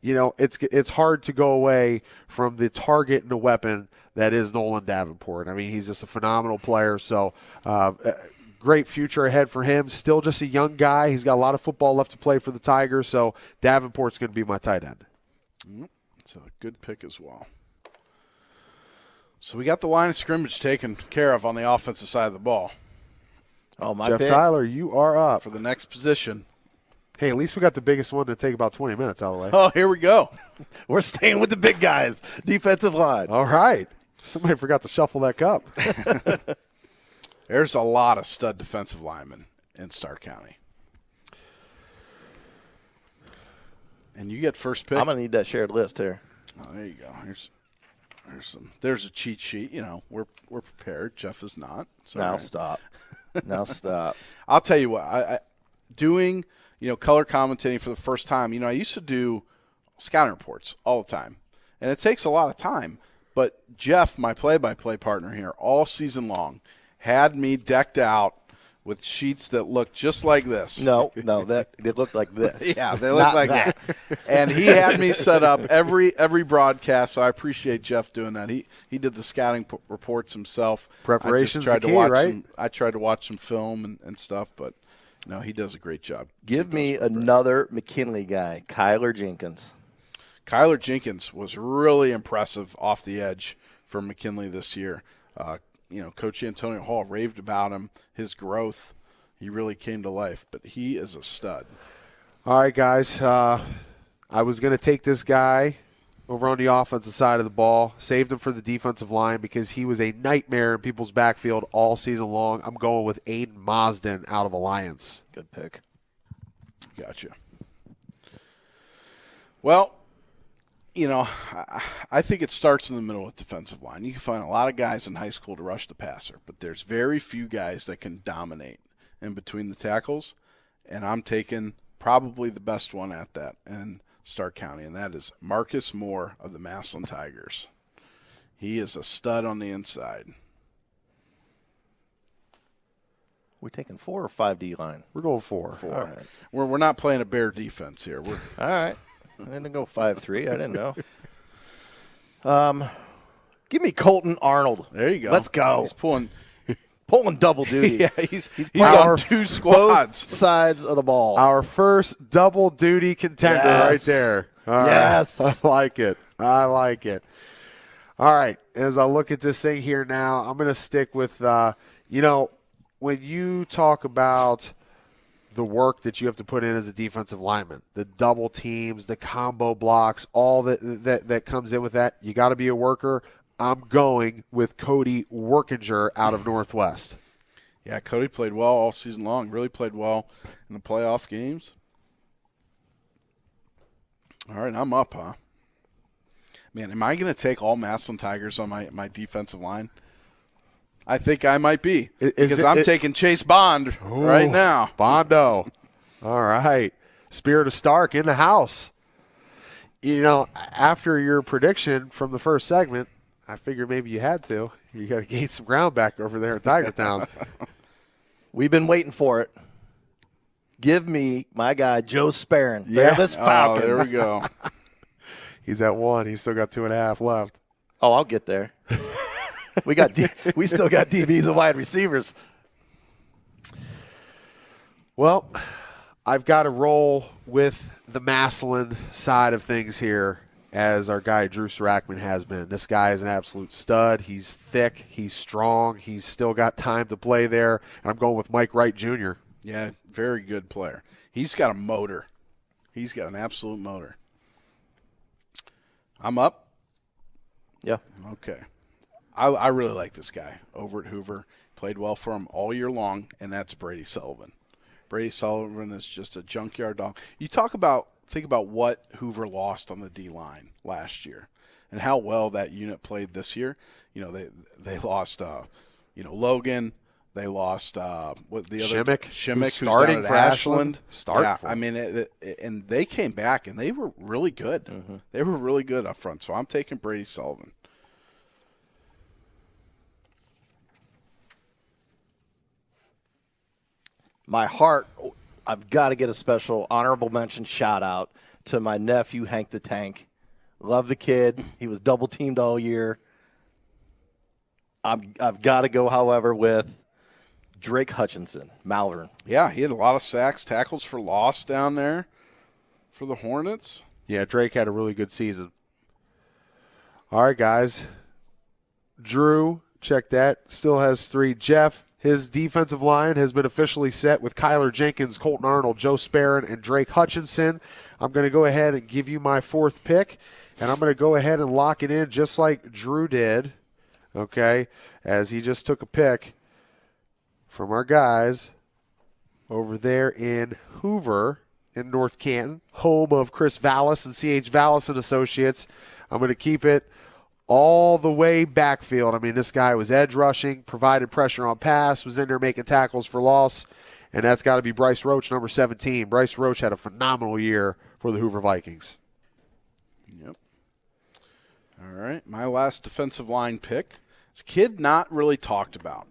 it's hard to go away from the target and the weapon that is Nolan Davenport. I mean, he's just a phenomenal player. So. Great future ahead for him. Still just a young guy. He's got a lot of football left to play for the Tigers, so Davenport's going to be my tight end. It's a good pick as well. So we got the line of scrimmage taken care of on the offensive side of the ball. Oh, my Jeff pick. Tyler, you are up. For the next position. Hey, at least we got the biggest one to take about 20 minutes out of the way. Oh, here we go. We're staying with the big guys. Defensive line. All right. Somebody forgot to shuffle that cup. There's a lot of stud defensive linemen in Stark County. And you get first pick. I'm going to need that shared list here. Oh, there you go. There's a cheat sheet. We're prepared. Jeff is not. Now stop. Now stop. I'll tell you what. I doing color commentating for the first time. I used to do scouting reports all the time, and it takes a lot of time. But Jeff, my play-by-play partner here, all season long, had me decked out with sheets that looked just like this. No, they look like this. Yeah, they look like that. And he had me set up every broadcast, so I appreciate Jeff doing that. He did the scouting reports himself. Preparation's the key, right? I tried to watch some film and stuff, but no, he does a great job. Give me another McKinley guy, Kyler Jenkins. Kyler Jenkins was really impressive off the edge for McKinley this year. Coach Antonio Hall raved about him, his growth. He really came to life, but he is a stud. All right, guys. I was going to take this guy over on the offensive side of the ball, saved him for the defensive line because he was a nightmare in people's backfield all season long. I'm going with Aiden Mosden out of Alliance. Good pick. Gotcha. Well, I think it starts in the middle with defensive line. You can find a lot of guys in high school to rush the passer, but there's very few guys that can dominate in between the tackles, and I'm taking probably the best one at that in Stark County, and that is Marcus Moore of the Massillon Tigers. He is a stud on the inside. We're taking 4 or 5 D-line? We're going 4. 4. All right. We're not playing a bear defense here. All right. I didn't go 5-3. I didn't know. Give me Colton Arnold. There you go. Let's go. He's pulling double duty. Yeah, he's on 2 squads. Both sides of the ball. Our first double duty contender right there. All yes. Right. I like it. All right. As I look at this thing here now, I'm going to stick with, when you talk about the work that you have to put in as a defensive lineman, the double teams, the combo blocks, all that comes in with that, you got to be a worker. I'm going with Cody Workinger out of Northwest. Yeah, Cody played well all season long, really played well in the playoff games. All right, I'm up, huh? Man, am I going to take all Massillon Tigers on my defensive line? I think I might be because I'm taking Chase Bond right now. Bondo. All right. Spirit of Stark in the house. You know, after your prediction from the first segment, I figured maybe you had to. You got to gain some ground back over there in Tiger Town. We've been waiting for it. Give me my guy, Joe Sparron. Fearless Falcons. Oh, there we go. He's at 1. He's still got 2.5 left. Oh, I'll get there. we still got DBs and wide receivers. Well, I've got to roll with the Massillon side of things here, as our guy Drew Sarachman has been. This guy is an absolute stud. He's thick. He's strong. He's still got time to play there. And I'm going with Mike Wright Jr. Yeah, very good player. He's got a motor. He's got an absolute motor. I'm up? Yeah. Okay. I really like this guy over at Hoover. Played well for him all year long, and that's Brady Sullivan. Brady Sullivan is just a junkyard dog. You think about what Hoover lost on the D-line last year and how well that unit played this year. You know, they lost, Logan. They lost what the other Shimmick, who's starting down at for Ashland. I mean, and they came back and they were really good. Mm-hmm. They were really good up front. So I'm taking Brady Sullivan. My heart, I've got to get a special honorable mention shout out to my nephew, Hank the Tank. Love the kid. He was double teamed all year. I've got to go, however, with Drake Hutchinson, Malvern. Yeah, he had a lot of sacks, tackles for loss down there for the Hornets. Yeah, Drake had a really good season. All right, guys. Drew, check that. Still has 3. Jeff, his defensive line has been officially set with Kyler Jenkins, Colton Arnold, Joe Sparron, and Drake Hutchinson. I'm going to go ahead and give you my 4th pick, and I'm going to go ahead and lock it in just like Drew did, okay, as he just took a pick from our guys over there in Hoover in North Canton, home of Chris Vallos and C.H. Vallos and Associates. I'm going to keep it all the way backfield. I mean, this guy was edge rushing, provided pressure on pass, was in there making tackles for loss, and that's got to be Bryce Roach, number 17. Bryce Roach had a phenomenal year for the Hoover Vikings. Yep. All right, my last defensive line pick. It's a kid not really talked about,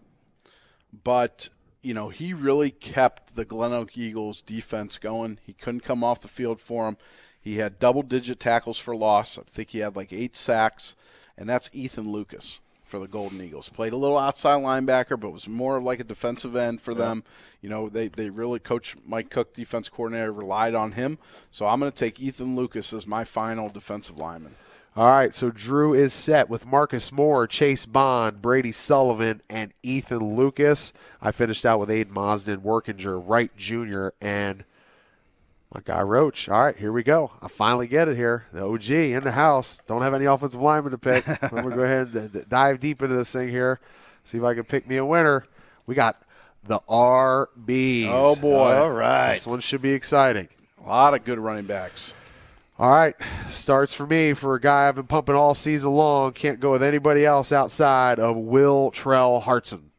but, he really kept the Glen Oak Eagles defense going. He couldn't come off the field for him. He had double-digit tackles for loss. I think he had like 8 sacks, and that's Ethan Lucas for the Golden Eagles. Played a little outside linebacker, but was more like a defensive end for them. They really, Coach Mike Cook, defense coordinator, relied on him. So I'm going to take Ethan Lucas as my final defensive lineman. All right, so Drew is set with Marcus Moore, Chase Bond, Brady Sullivan, and Ethan Lucas. I finished out with Aiden Mosden, Workinger, Wright Jr., and my guy Roach. All right, here we go. I finally get it here. The OG in the house. Don't have any offensive linemen to pick. I'm going to go ahead and dive deep into this thing here, see if I can pick me a winner. We got the RBs. Oh, boy. All right. This one should be exciting. A lot of good running backs. All right, starts for me for a guy I've been pumping all season long. Can't go with anybody else outside of Will Trell Hartson.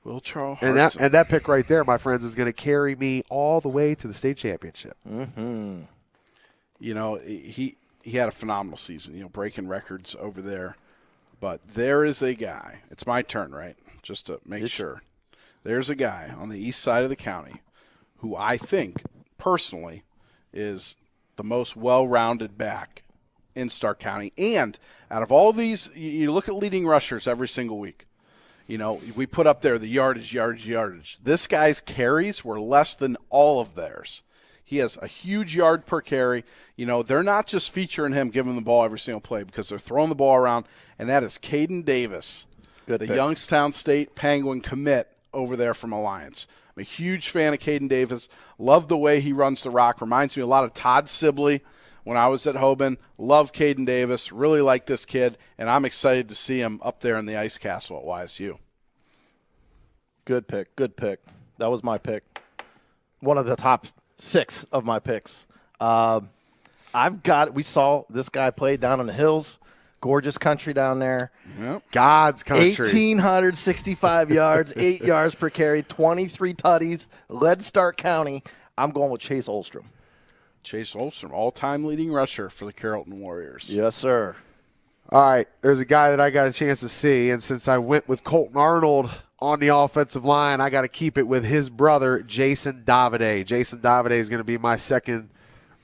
Will Trell Hartson. And that pick right there, my friends, is going to carry me all the way to the state championship. Mm-hmm. He had a phenomenal season, breaking records over there. But there is a guy. It's my turn, right? Just to make sure. There's a guy on the east side of the county who I think, personally, is the most well-rounded back in Stark County. And out of all these, you look at leading rushers every single week. We put up there the yardage. This guy's carries were less than all of theirs. He has a huge yard per carry. They're not just featuring him giving the ball every single play because they're throwing the ball around, and that is Caden Davis, the Youngstown State Penguin commit over there from Alliance. I'm a huge fan of Caden Davis. Love the way he runs the rock. Reminds me a lot of Todd Sibley when I was at Hoban. Love Caden Davis. Really like this kid, and I'm excited to see him up there in the Ice Castle at YSU. Good pick. That was my pick. One of the top 6 of my picks. We saw this guy play down in the hills. Gorgeous country down there. Yep. God's country. 1,865 yards, 8 yards per carry, 23 tutties, led Stark County. I'm going with Chase Olstrom. Chase Olstrom, all-time leading rusher for the Carrollton Warriors. Yes, sir. All right, there's a guy that I got a chance to see, and since I went with Colton Arnold on the offensive line, I got to keep it with his brother, Jason Davide. Jason Davide is going to be my second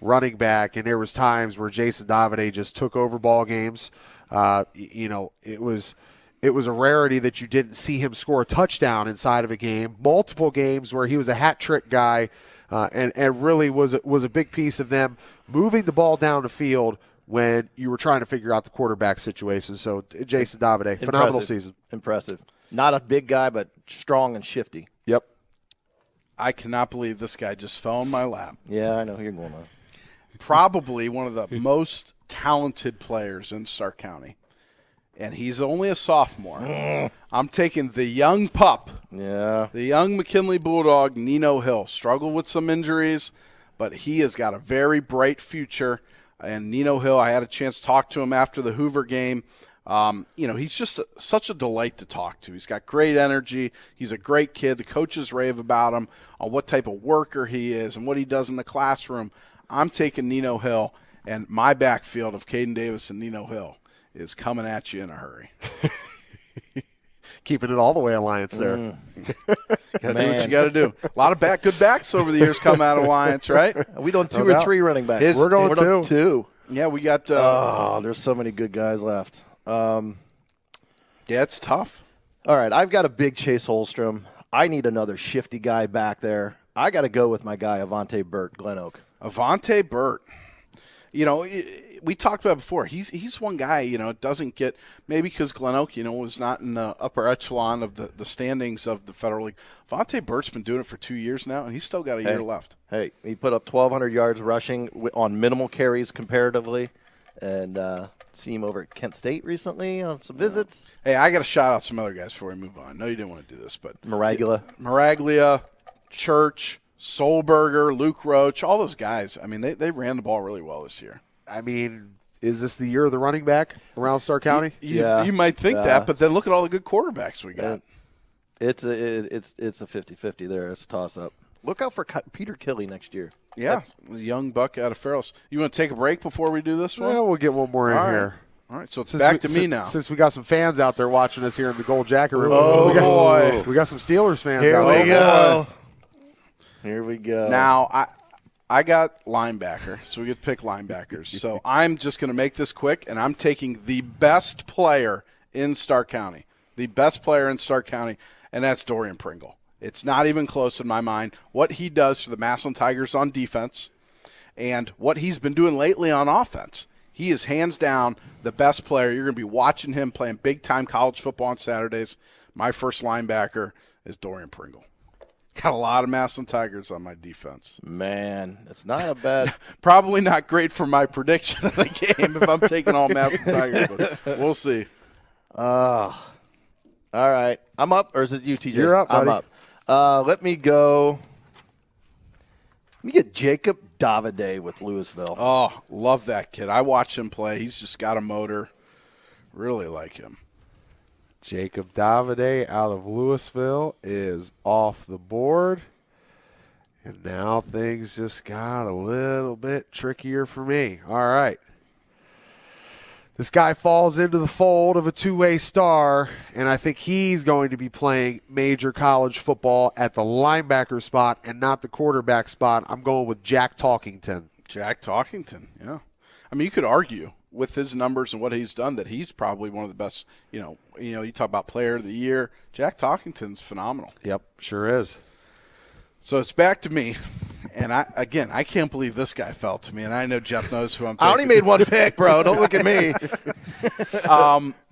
running back, and there was times where Jason Davide just took over ball games. It was a rarity that you didn't see him score a touchdown inside of a game. Multiple games where he was a hat trick guy, and really was a big piece of them moving the ball down the field when you were trying to figure out the quarterback situation. So Jason Davide, phenomenal season. Impressive. Not a big guy, but strong and shifty. Yep. I cannot believe this guy just fell in my lap. Yeah, I know who you're going on. Probably one of the most talented players in Stark County. And he's only a sophomore. I'm taking the young pup, Yeah. the young McKinley Bulldog, Nino Hill. Struggled with some injuries, but he has got a very bright future. And Nino Hill, I had a chance to talk to him after the Hoover game. He's just such a delight to talk to. He's got great energy. He's a great kid. The coaches rave about him, on what type of worker he is and what he does in the classroom. I'm taking Nino Hill, and my backfield of Caden Davis and Nino Hill is coming at you in a hurry. Keeping it all the way Alliance there. Gotta do what you got to do. A lot of good backs over the years come out of Alliance, right? Are we doing two or three running backs? We're going two. Yeah, we got. There's so many good guys left. Yeah, it's tough. All right, I've got a big Chase Holstrom. I need another shifty guy back there. I got to go with my guy, Avante Burt, Glen Oak. Avante Burt. We talked about it before. He's one guy, it doesn't get, maybe because Glen Oak, was not in the upper echelon of the standings of the Federal League. Avante Burt's been doing it for 2 years now, and he's still got a year left. Hey, he put up 1,200 yards rushing on minimal carries comparatively, and see him over at Kent State recently on some visits. Hey, I got to shout out some other guys before we move on. No, you didn't want to do this, but Maraglia, Church, Solberger, Luke Roach, all those guys. I mean, they ran the ball really well this year. I mean, is this the year of the running back around Stark County? You might think that, but then look at all the good quarterbacks we got. It's a 50-50 there. It's a toss-up. Look out for Peter Killey next year. Yeah, the young buck out of Ferris. You want to take a break before we do this one? Well, we'll get one more in here. All right, so it's back to me now. Since we got some fans out there watching us here in the Gold Jacket room. Boy. We got some Steelers fans Here out we there. go. Here we go. Now, I got linebacker, so we get to pick linebackers. So I'm just going to make this quick, and I'm taking the best player in Stark County. The best player in Stark County, and that's Dorian Pringle. It's not even close in my mind. What he does for the Massillon Tigers on defense and what he's been doing lately on offense. He is hands down the best player. You're going to be watching him playing big-time college football on Saturdays. My first linebacker is Dorian Pringle. Got a lot of Massillon Tigers on my defense. Man, it's not a bad. Probably not great for my prediction of the game if I'm taking all Massillon Tigers, but we'll see. All right. I'm up, or is it you, TJ? You're up, buddy. I'm up. Let me go. Let me get Jacob Davide with Louisville. Oh, love that kid. I watch him play. He's just got a motor. Really like him. Jacob Davide out of Louisville is off the board. And now things just got a little bit trickier for me. All right. This guy falls into the fold of a two-way star, and I think he's going to be playing major college football at the linebacker spot and not the quarterback spot. I'm going with Jack Talkington. Jack Talkington, yeah. I mean, you could argue with his numbers and what he's done that he's probably one of the best, you talk about player of the year. Jack Talkington's phenomenal. Yep, sure is. So it's back to me. And I can't believe this guy fell to me. And I know Jeff knows who I'm taking. I only made one pick, bro. Don't look at me.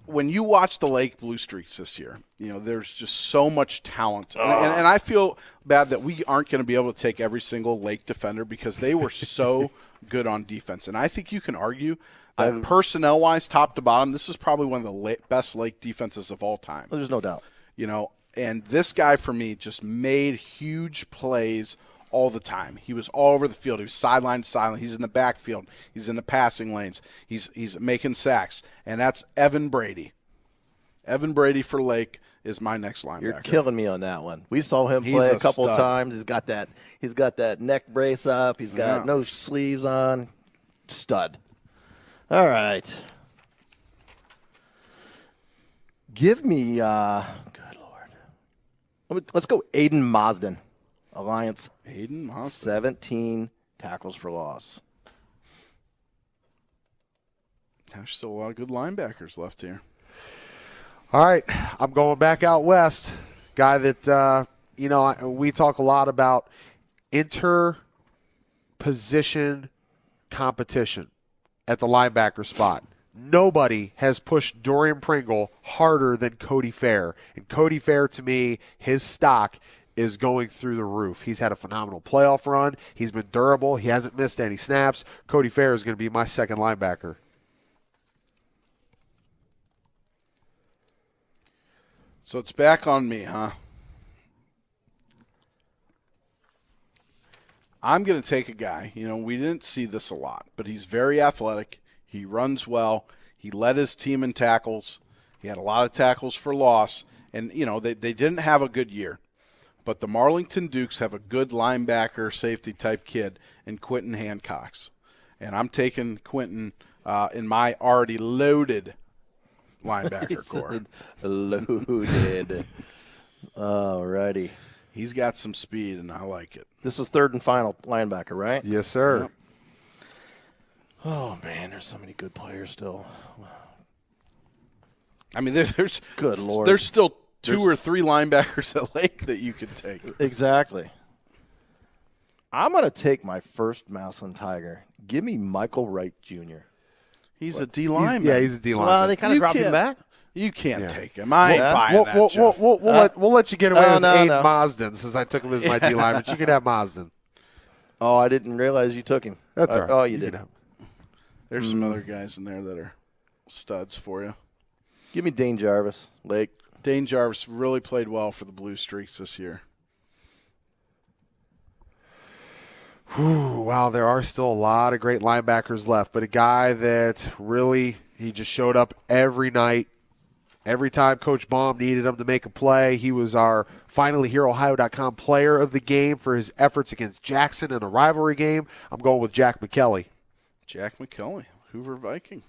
When you watch the Lake Blue Streaks this year, there's just so much talent. And I feel bad that we aren't going to be able to take every single Lake defender because they were so good on defense. And I think you can argue that personnel-wise, top to bottom, this is probably one of the best Lake defenses of all time. There's no doubt. And this guy, for me, just made huge plays all the time. He was all over the field. He was sideline to sideline. He's in the backfield. He's in the passing lanes. He's making sacks. And that's Evan Brady. Evan Brady for Lake is my next linebacker. You're killing me on that one. We saw him He's play a a couple stud. times. He's got that neck brace up. He's got no sleeves on. Stud. All right. Give me good Lord. Let's go Aiden Mazden. Alliance. Aiden Mazden. 17 tackles for loss. There's still a lot of good linebackers left here. All right, I'm going back out west. Guy that, we talk a lot about inter-position competition at the linebacker spot. Nobody has pushed Dorian Pringle harder than Cody Fair. And Cody Fair, to me, his stock is going through the roof. He's had a phenomenal playoff run. He's been durable. He hasn't missed any snaps. Cody Fair is going to be my second linebacker. So it's back on me, huh? I'm going to take a guy. We didn't see this a lot, but he's very athletic. He runs well. He led his team in tackles. He had a lot of tackles for loss. And, they didn't have a good year. But the Marlington Dukes have a good linebacker, safety-type kid in Quentin Hancox. And I'm taking Quentin in my already loaded linebacker core. Loaded. All righty. He's got some speed, and I like it. This is third and final linebacker, right? Yes, sir. Yep. Oh, man, there's so many good players still. I mean, there's good Lord. There's still two or three linebackers at Lake that you could take. Exactly. I'm going to take my first Massillon Tiger. Give me Michael Wright Jr. He's a D lineman. He's a D lineman. Well, they kind of dropped him back. You can't take him. I ain't buying that, Jeff. We'll let you get away with Aiden no. Mazden since I took him as my D lineman. But you can have Mazden. Oh, I didn't realize you took him. That's all right. Oh, you did. There's some other guys in there that are studs for you. Give me Dane Jarvis, Lake. Dane Jarvis really played well for the Blue Streaks this year. Wow, there are still a lot of great linebackers left, but a guy that really, he just showed up every night. Every time Coach Baum needed him to make a play, he was our FinallyHereOhio.com player of the game for his efforts against Jackson in a rivalry game. I'm going with Jack McKelly. Jack McKelly, Hoover Viking.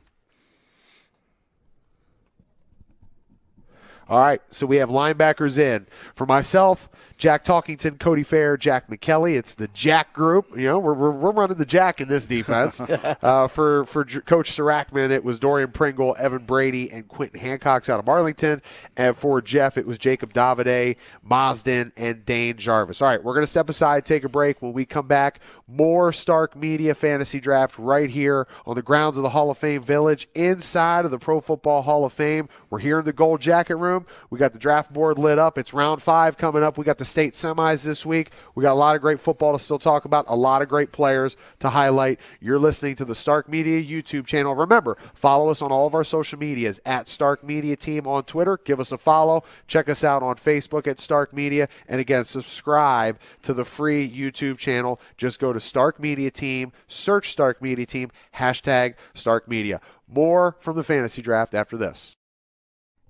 All right, so we have linebackers in. For myself, Jack Talkington, Cody Fair, Jack McKelly. It's the Jack group. We're running the Jack in this defense. For Coach Sarachman, it was Dorian Pringle, Evan Brady, and Quentin Hancox out of Arlington. And for Jeff, it was Jacob Davide, Mazden, and Dane Jarvis. All right, we're going to step aside, take a break. When we come back, more Stark Media Fantasy Draft right here on the grounds of the Hall of Fame Village, inside of the Pro Football Hall of Fame. We're here in the Gold Jacket Room. We got the draft board lit up. It's round 5 coming up. We got the state semis this week. We got a lot of great football to still talk about, a lot of great players to highlight. You're listening to the Stark Media YouTube channel. Remember, follow us on all of our social medias at Stark Media Team on Twitter. Give us a follow. Check us out on Facebook at Stark Media. And again, subscribe to the free YouTube channel. Just go to Stark Media Team, search Stark Media Team, hashtag Stark Media. More from the fantasy draft after this.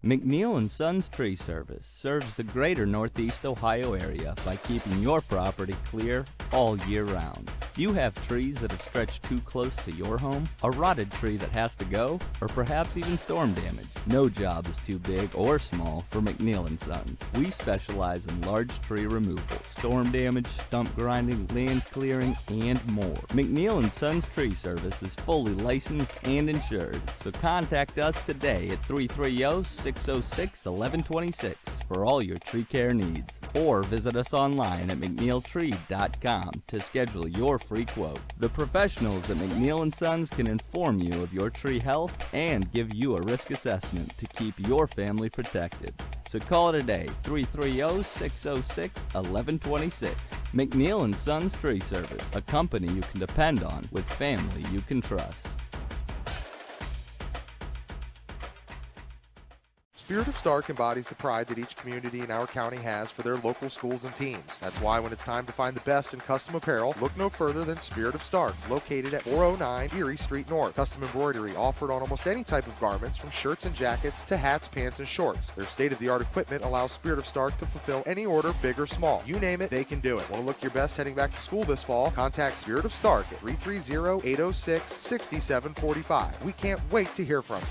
McNeill and Sons Tree Service serves the greater Northeast Ohio area by keeping your property clear all year round. Do you have trees that have stretched too close to your home? A rotted tree that has to go? Or perhaps even storm damage? No job is too big or small for McNeill and Sons. We specialize in large tree removal, storm damage, stump grinding, land clearing, and more. McNeill and Sons Tree Service is fully licensed and insured, so contact us today at 330-606-1126 for all your tree care needs. Or visit us online at McNeillTree.com to schedule your free quote. The professionals at McNeill & Sons can inform you of your tree health and give you a risk assessment to keep your family protected. So call today, 330-606-1126. McNeill & Sons Tree Service, a company you can depend on with family you can trust. Spirit of Stark embodies the pride that each community in our county has for their local schools and teams. That's why when it's time to find the best in custom apparel, look no further than Spirit of Stark, located at 409 Erie Street North. Custom embroidery offered on almost any type of garments, from shirts and jackets to hats, pants, and shorts. Their state-of-the-art equipment allows Spirit of Stark to fulfill any order, big or small. You name it, they can do it. Want to look your best heading back to school this fall? Contact Spirit of Stark at 330-806-6745. We can't wait to hear from you.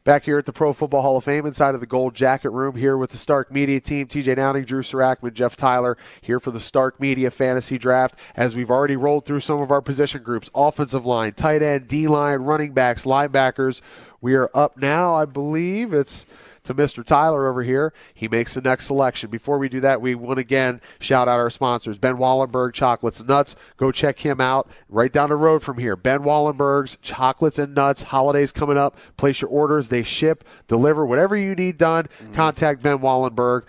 Back here at the Pro Football Hall of Fame inside of the Gold Jacket Room here with the Stark Media team, TJ Downing, Drew Sarachman, Jeff Tyler here for the Stark Media Fantasy Draft. As we've already rolled through some of our position groups, offensive line, tight end, D-line, running backs, linebackers. We are up now, I believe it's to Mr. Tyler over here. He makes the next selection. Before we do that, we want to again shout out our sponsors, Ben Wollenberg Chocolates and Nuts. Go check him out right down the road from here. Ben Wollenberg's Chocolates and Nuts. Holidays coming up. Place your orders. They ship, deliver, whatever you need done. Contact Ben Wollenberg.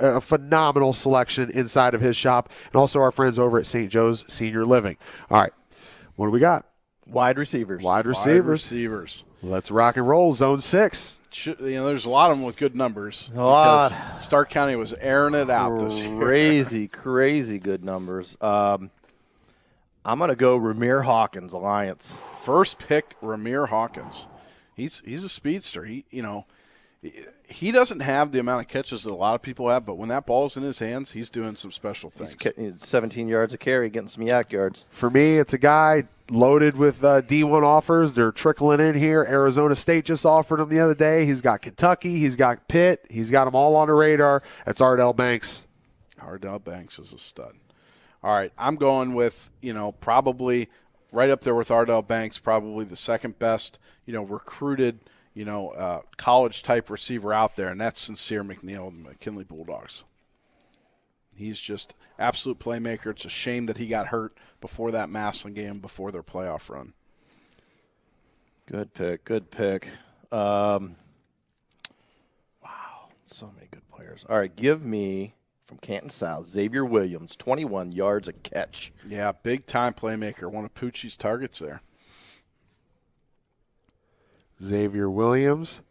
A phenomenal selection inside of his shop. And also our friends over at St. Joe's Senior Living. All right. What do we got? Wide receivers. Wide receivers. Let's rock and roll. Zone 6. There's a lot of them with good numbers. A lot. Because Stark County was airing it out this year. Crazy good numbers. I'm going to go Ramir Hawkins, Alliance. First pick, Ramir Hawkins. He's a speedster. He doesn't have the amount of catches that a lot of people have, but when that ball's in his hands, he's doing some special things. He's 17 yards a carry, getting some yak yards. For me, it's a guy loaded with D1 offers. They're trickling in here. Arizona State just offered him the other day. He's got Kentucky. He's got Pitt. He's got them all on the radar. That's Ardell Banks. Ardell Banks is a stud. All right, I'm going with, probably right up there with Ardell Banks, probably the second best, recruited, college-type receiver out there, and that's Sincere McNeill and the McKinley Bulldogs. He's just absolute playmaker. It's a shame that he got hurt before that Massillon game, before their playoff run. Good pick. Wow, so many good players. All right, give me, from Canton South, Xavier Williams, 21 yards a catch. Yeah, big-time playmaker. One of Poochie's targets there. Xavier Williams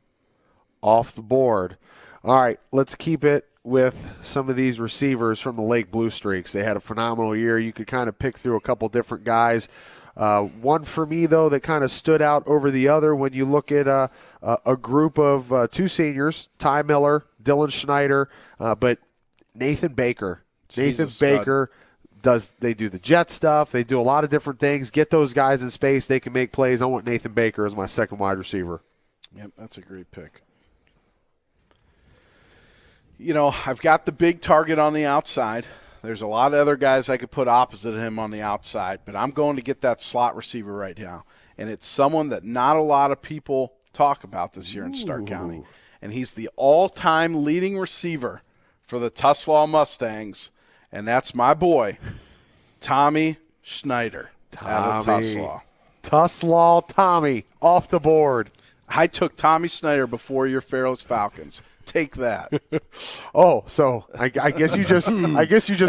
off the board. All right, let's keep it with some of these receivers from the Lake Blue Streaks. They had a phenomenal year. You could kind of pick through a couple different guys. One for me, though, that kind of stood out over the other when you look at a group of two seniors, Ty Miller, Dylan Schneider, but Nathan Baker. Nathan Baker they do the jet stuff. They do a lot of different things. Get those guys in space. They can make plays. I want Nathan Baker as my second wide receiver. Yep, that's a great pick. I've got the big target on the outside. There's a lot of other guys I could put opposite of him on the outside, but I'm going to get that slot receiver right now. And it's someone that not a lot of people talk about this year in Stark County. And he's the all-time leading receiver for the Tuslaw Mustangs, and that's my boy, Tommy Schneider out of Tuslaw. Tuslaw Tommy off the board. I took Tommy Schneider before your Fairless Falcons. Take that. So I guess you just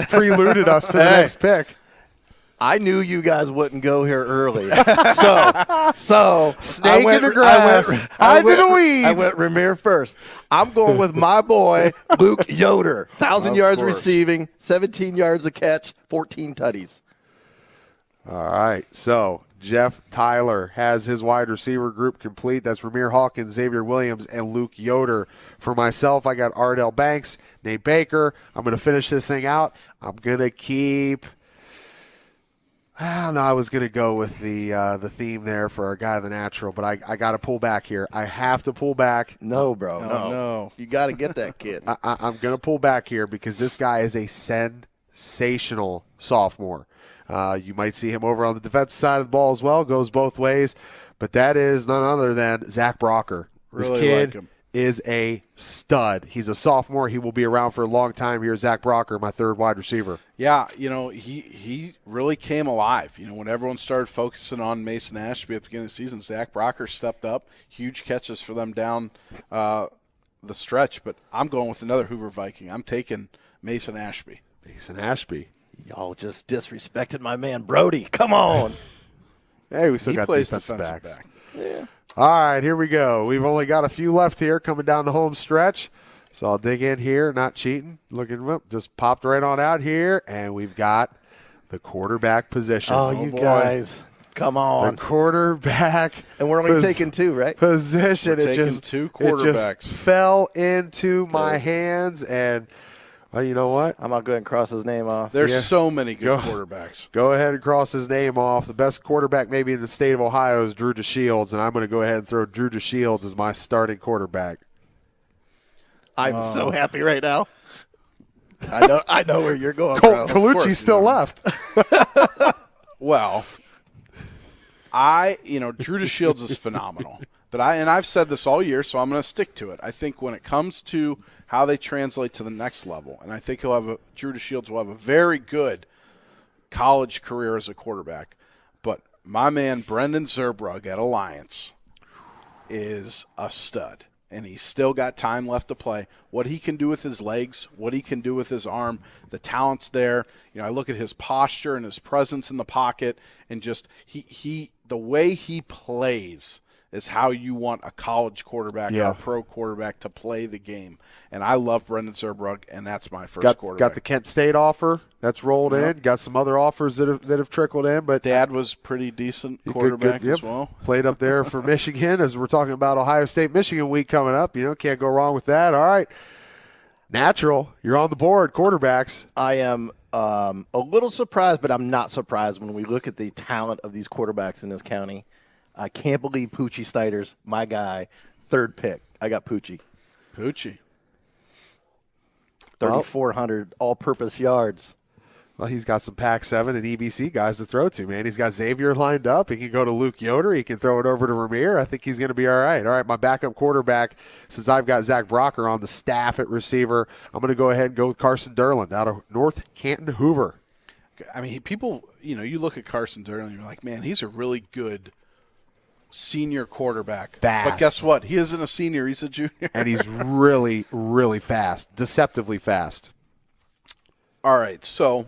preluded us to the next pick. I knew you guys wouldn't go here early. So snake in the grass, hide in the weeds. I went Ramir first. I'm going with my boy, Luke Yoder. 1,000 yards receiving, 17 yards a catch, 14 tutties. All right, so Jeff Tyler has his wide receiver group complete. That's Ramir Hawkins, Xavier Williams, and Luke Yoder. For myself, I got Ardell Banks, Nate Baker. I'm going to finish this thing out. I'm going to keep – I was going to go with the theme there for our guy, the natural, but I got to pull back here. I have to pull back. No, bro. No. You got to get that kid. I'm going to pull back here because this guy is a sensational sophomore. You might see him over on the defensive side of the ball as well. Goes both ways. But that is none other than Zach Brocker. This kid is a stud. He's a sophomore. He will be around for a long time here. Zach Brocker, my third wide receiver. Yeah, he really came alive. When everyone started focusing on Mason Ashby at the beginning of the season, Zach Brocker stepped up. Huge catches for them down the stretch. But I'm going with another Hoover Viking. I'm taking Mason Ashby. Mason Ashby. Y'all just disrespected my man Brody. Come on. Hey, we still he got plays defensive backs. back. All right, here we go. We've only got a few left here coming down the home stretch. So I'll dig in here, not cheating. Looking, just popped right on out here, and we've got the quarterback position. Oh, you guys. Come on. The quarterback. And we're only taking 2, right? Position. We're taking 2 quarterbacks. It just fell into my hands, and you know what? I'm going to go ahead and cross his name off. There's so many good quarterbacks. Go ahead and cross his name off. The best quarterback maybe in the state of Ohio is Drew DeShields, and I'm going to go ahead and throw Drew DeShields as my starting quarterback. I'm so happy right now. I know where you're going, bro. Colucci's still left. Well, Drew DeShields is phenomenal. But I've said this all year, so I'm going to stick to it. I think when it comes to how they translate to the next level, and I think Drew DeShields will have a very good college career as a quarterback. But my man Brendan Zerbrug at Alliance is a stud. And he's still got time left to play. What he can do with his legs, what he can do with his arm, the talent's there. I look at his posture and his presence in the pocket, and just the way he plays is how you want a college quarterback or a pro quarterback to play the game. And I love Brendan Zerbrug, and that's my first quarterback. Got the Kent State offer that's rolled in. Got some other offers that have trickled in. But Dad was pretty decent quarterback as well. Played up there for Michigan, as we're talking about Ohio State-Michigan week coming up. Can't go wrong with that. All right. Natural, you're on the board, quarterbacks. I am a little surprised, but I'm not surprised when we look at the talent of these quarterbacks in this county. I can't believe Poochie Snyder's my guy, 3rd pick. I got Poochie. 3,400 all-purpose yards. Well, he's got some Pac-7 and EBC guys to throw to, man. He's got Xavier lined up. He can go to Luke Yoder. He can throw it over to Ramir. I think he's going to be all right. All right, my backup quarterback, since I've got Zach Brocker on the staff at receiver, I'm going to go ahead and go with Carson Derland out of North Canton Hoover. I mean, people, you look at Carson Derland, you're like, man, he's a really good senior quarterback. Fast. But guess what? He isn't a senior. He's a junior. And he's really, really fast, deceptively fast. All right, so,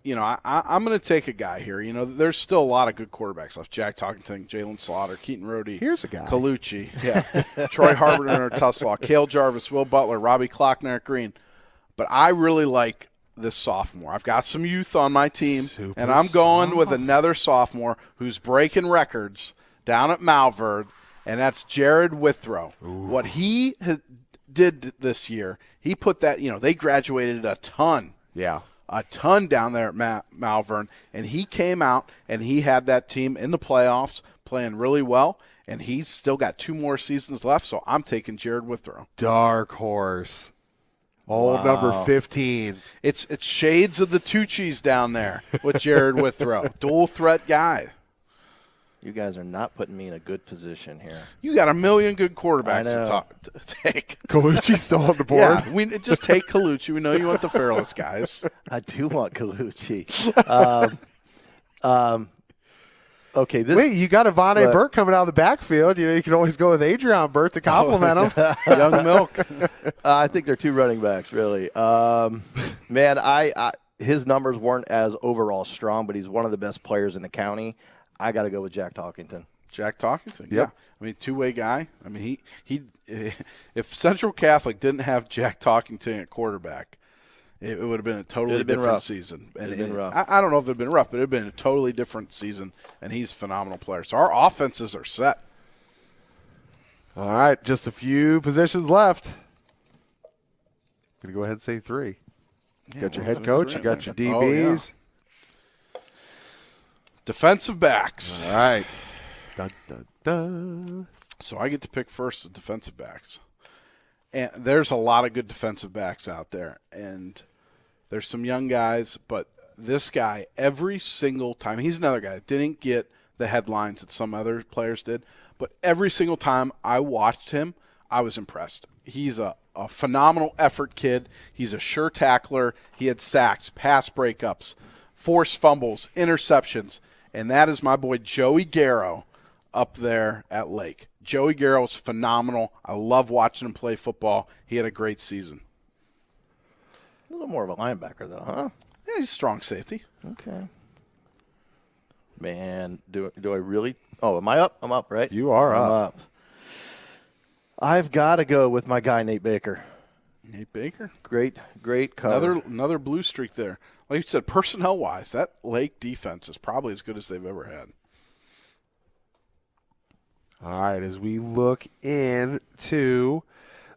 I'm going to take a guy here. There's still a lot of good quarterbacks left. Jack Talkington, Jalen Slaughter, Keaton Rohde. Here's a guy. Colucci. Yeah. Troy Harbiner, Tuslaw, Cale Jarvis, Will Butler, Robbie Klockner, Eric Green. But I really like this sophomore. I've got some youth on my team, and I'm going with another sophomore who's breaking records down at Malvern, and that's Jared Withrow. Ooh. What he did this year, he put that, they graduated a ton. Yeah. A ton down there at Malvern, and he came out and he had that team in the playoffs playing really well, and he's still got 2 more seasons left, so I'm taking Jared Withrow. Dark horse. Old number 15. It's shades of the Tucci's down there with Jared Withrow. Dual threat guy. You guys are not putting me in a good position here. You got a million good quarterbacks to take. Colucci's still on the board. Yeah, just take Colucci. We know you want the Fairless guys. I do want Colucci. Okay. Wait, you got Avante Burke coming out of the backfield. You can always go with Adrian Burke to compliment him. Young milk. I think they're 2 running backs, really. Man, his numbers weren't as overall strong, but he's one of the best players in the county. I got to go with Jack Talkington. Jack Talkington, yeah. I mean, 2-way guy. I mean, he if Central Catholic didn't have Jack Talkington at quarterback, it would have been a totally different season. It would have been rough. I don't know if it would have been rough, but it would have been a totally different season, and he's a phenomenal player. So our offenses are set. All right, just a few positions left. Going to go ahead and say 3. You got your head coach, you got your DBs. Yeah. Defensive backs. All right. Dun, dun, dun. So I get to pick first the defensive backs. And there's a lot of good defensive backs out there. And there's some young guys, but this guy, every single time, he's another guy that didn't get the headlines that some other players did, but every single time I watched him, I was impressed. He's a phenomenal effort kid. He's a sure tackler. He had sacks, pass breakups, forced fumbles, interceptions. And that is my boy Joey Garrow up there at Lake. Joey Garrow is phenomenal. I love watching him play football. He had a great season. A little more of a linebacker, though, huh? Yeah, he's a strong safety. Okay. Man, do I really? Oh, am I up? I'm up, right? You are I'm up. I've got to go with my guy, Nate Baker. Nate Baker. Great cover. Another blue streak there. Like you said, personnel-wise, that Lake defense is probably as good as they've ever had. All right, as we look into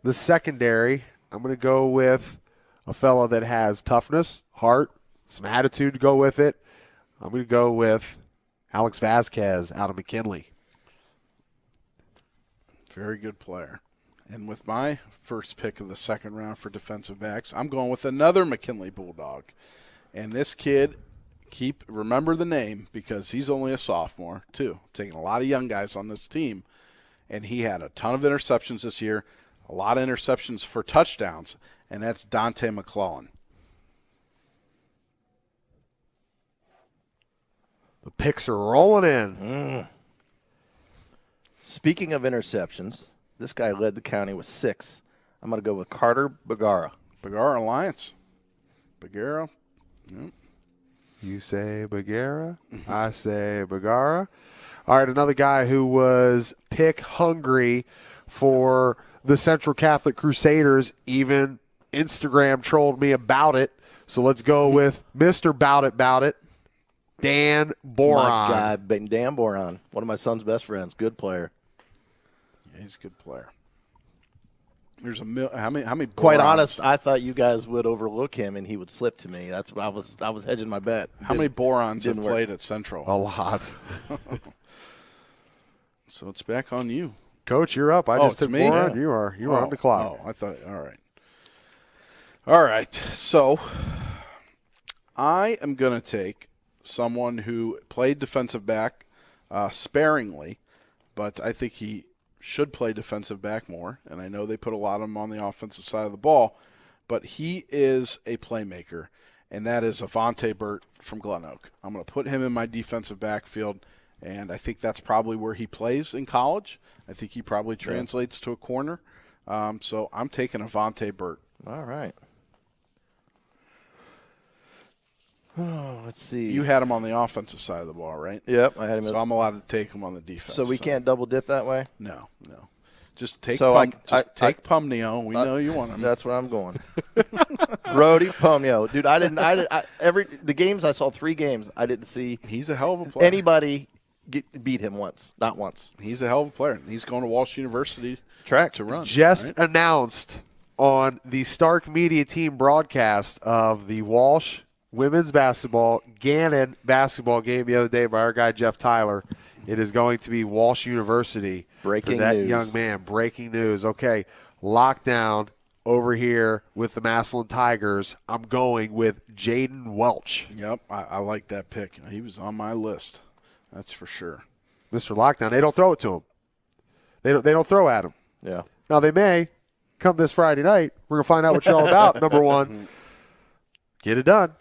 the secondary, I'm going to go with a fellow that has toughness, heart, some attitude to go with it. I'm going to go with Alex Vasquez out of McKinley. Very good player. And with my first pick of the second round for defensive backs, I'm going with another McKinley Bulldog. And this kid, remember the name because he's only a sophomore, too. Taking a lot of young guys on this team. And he had a ton of interceptions this year, a lot of interceptions for touchdowns, and that's Dante McClellan. The picks are rolling in. Speaking of interceptions, this guy led the county with 6. I'm going to go with Carter Bagara. Bagara Alliance. Bagara. Yep. You say Bagara, I say Bagara. All right, another guy who was pick hungry for the Central Catholic Crusaders, even Instagram trolled me about it. So let's go with Mr. Bout It, Dan Boron. My guy, Dan Boron, one of my son's best friends. Good player. Yeah, he's a good player. There's how many Quite Borons? honest, I thought you guys would overlook him and he would slip to me. That's what I was hedging my bet. How many Borons have didn't work. played at Central? A lot. So it's back on you. Coach, you're up. I just took me? Boron. Yeah. You are on the clock. Oh, I thought. All right. So I am going to take someone who played defensive back sparingly, but I think he should play defensive back more. And I know they put a lot of him on the offensive side of the ball, but he is a playmaker, and that is Avante Burt from Glen Oak. I'm going to put him in my defensive backfield. And I think that's probably where he plays in college. I think he probably translates to a corner. So I'm taking Avante Burt. All right. Oh, let's see. You had him on the offensive side of the ball, right? Yep, I had him. So I'm allowed to take him on the defense. So we can't double dip that way? No. Just take So take Pumneo. We know you want him. That's where I'm going. Brody Pomeo. Dude, the games I saw 3 games, I didn't see He's a hell of a player. anybody beat him once. Not once. He's a hell of a player. He's going to Walsh University to run. Just right? announced on the Stark Media Team broadcast of the Walsh women's basketball Gannon basketball game the other day by our guy Jeff Tyler. It is going to be Walsh University. Breaking for that news. Young man. Breaking news. Okay, lockdown over here with the Massillon Tigers. I'm going with Jaden Welch. Yep, I like that pick. He was on my list. That's for sure. Mr. Lockdown. They don't throw it to him. They don't throw at him. Yeah. Now they may come this Friday night. We're gonna find out what you're all about. Number one, get it done.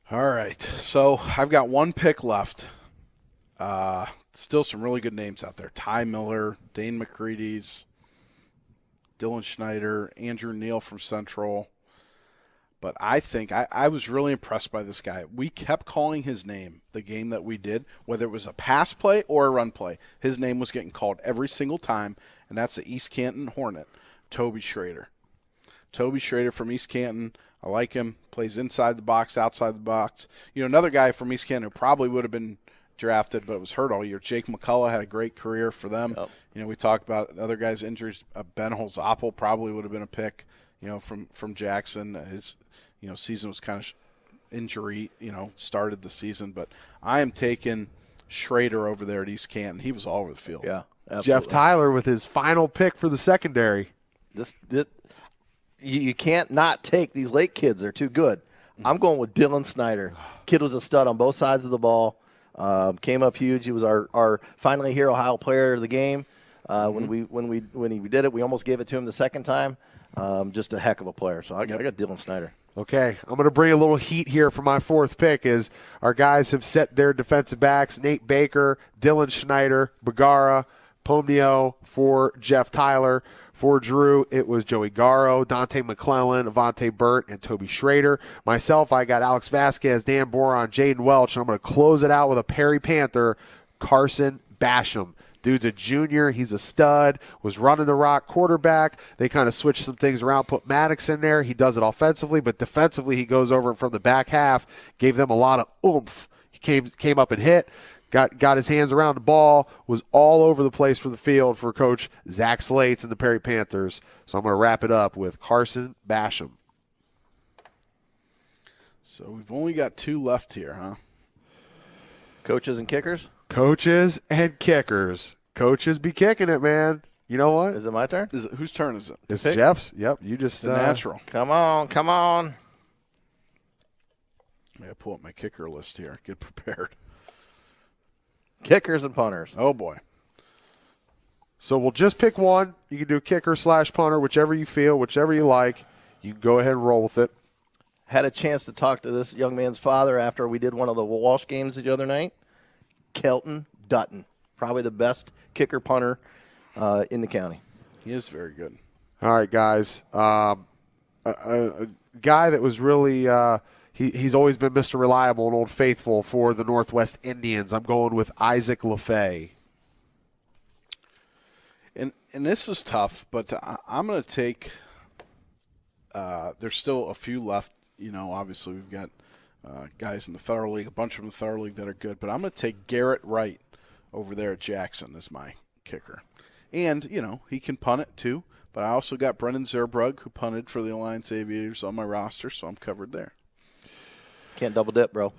All right. So I've got one pick left. Still some really good names out there. Ty Miller, Dane McCready's, Dylan Schneider, Andrew Neal from Central. But I think I was really impressed by this guy. We kept calling his name the game that we did, whether it was a pass play or a run play. His name was getting called every single time, and that's the East Canton Hornet, Toby Schrader. Toby Schrader from East Canton. I like him. Plays inside the box, outside the box. You know, another guy from East Canton who probably would have been drafted but was hurt all year. Jake McCullough had a great career for them. Yep. You know, we talked about other guys' injuries. Ben Holzapfel probably would have been a pick, you know, from Jackson. His, you know, season was kind of injury, you know, started the season. But I am taking Schrader over there at East Canton. He was all over the field. Yeah, absolutely. Jeff Tyler with his final pick for the secondary. This you can't not take these Lake kids. They're too good. I'm going with Dylan Snyder. Kid was a stud on both sides of the ball. Came up huge. He was our finally here Ohio player of the game. When he did it, we almost gave it to him the second time. Just a heck of a player. So I got Dylan Snyder. Okay, I'm going to bring a little heat here for my fourth pick as our guys have set their defensive backs, Nate Baker, Dylan Schneider, Bagara, Pomeo for Jeff Tyler. For Drew, it was Joey Garro, Dante McClellan, Avante Burt, and Toby Schrader. Myself, I got Alex Vasquez, Dan Boron, Jaden Welch, and I'm going to close it out with a Perry Panther, Carson Basham. Dude's a junior. He's a stud. Was running the rock quarterback. They kind of switched some things around, put Maddox in there. He does it offensively, but defensively he goes over from the back half, gave them a lot of oomph. He came up and hit, got his hands around the ball, was all over the place for the field for Coach Zach Slates and the Perry Panthers. So I'm going to wrap it up with Carson Basham. So we've only got 2 left here, huh? Coaches and kickers? Coaches and kickers. Coaches be kicking it, man. You know what? Is it my turn? Whose turn is it? It's Jeff's. Yep, you just The natural. Come on. I gotta pull up my kicker list here. Get prepared. Kickers and punters. Oh boy. So we'll just pick one. You can do kicker/punter, whichever you feel, whichever you like. You can go ahead and roll with it. Had a chance to talk to this young man's father after we did one of the Walsh games the other night. Kelton Dutton, probably the best kicker punter in the county. He is very good. All right, guys. A guy that was really he's always been Mr. Reliable and Old Faithful for the Northwest Indians. I'm going with Isaac LaFay. And this is tough, but I'm going to take there's still a few left. You know, obviously we've got guys in the Federal League, a bunch of them in the Federal League that are good. But I'm going to take Garrett Wright over there at Jackson as my kicker. And, you know, he can punt it too. But I also got Brendan Zerbrug, who punted for the Alliance Aviators, on my roster, so I'm covered there. Can't double dip, bro.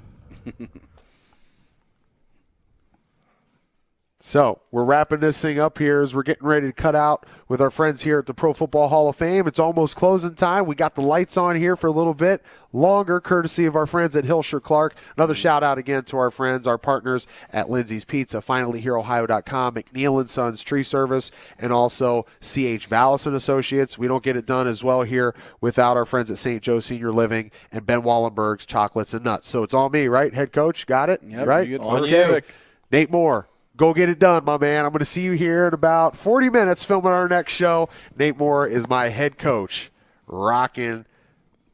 So we're wrapping this thing up here as we're getting ready to cut out with our friends here at the Pro Football Hall of Fame. It's almost closing time. We got the lights on here for a little bit longer, courtesy of our friends at Hillshire Clark. Another shout out again to our friends, our partners at Lindseys Pizza, finallyhereohio.com, McNeill and Sons Tree Service, and also CH Vallos and Associates. We don't get it done as well here without our friends at St. Joe Senior Living and Ben Wollenberg's Chocolates and Nuts. So it's all me, right, head coach? Got it? Yep, right? you get Okay. Nate Moore. Go get it done, my man. I'm going to see you here in about 40 minutes filming our next show. Nate Moore is my head coach, rocking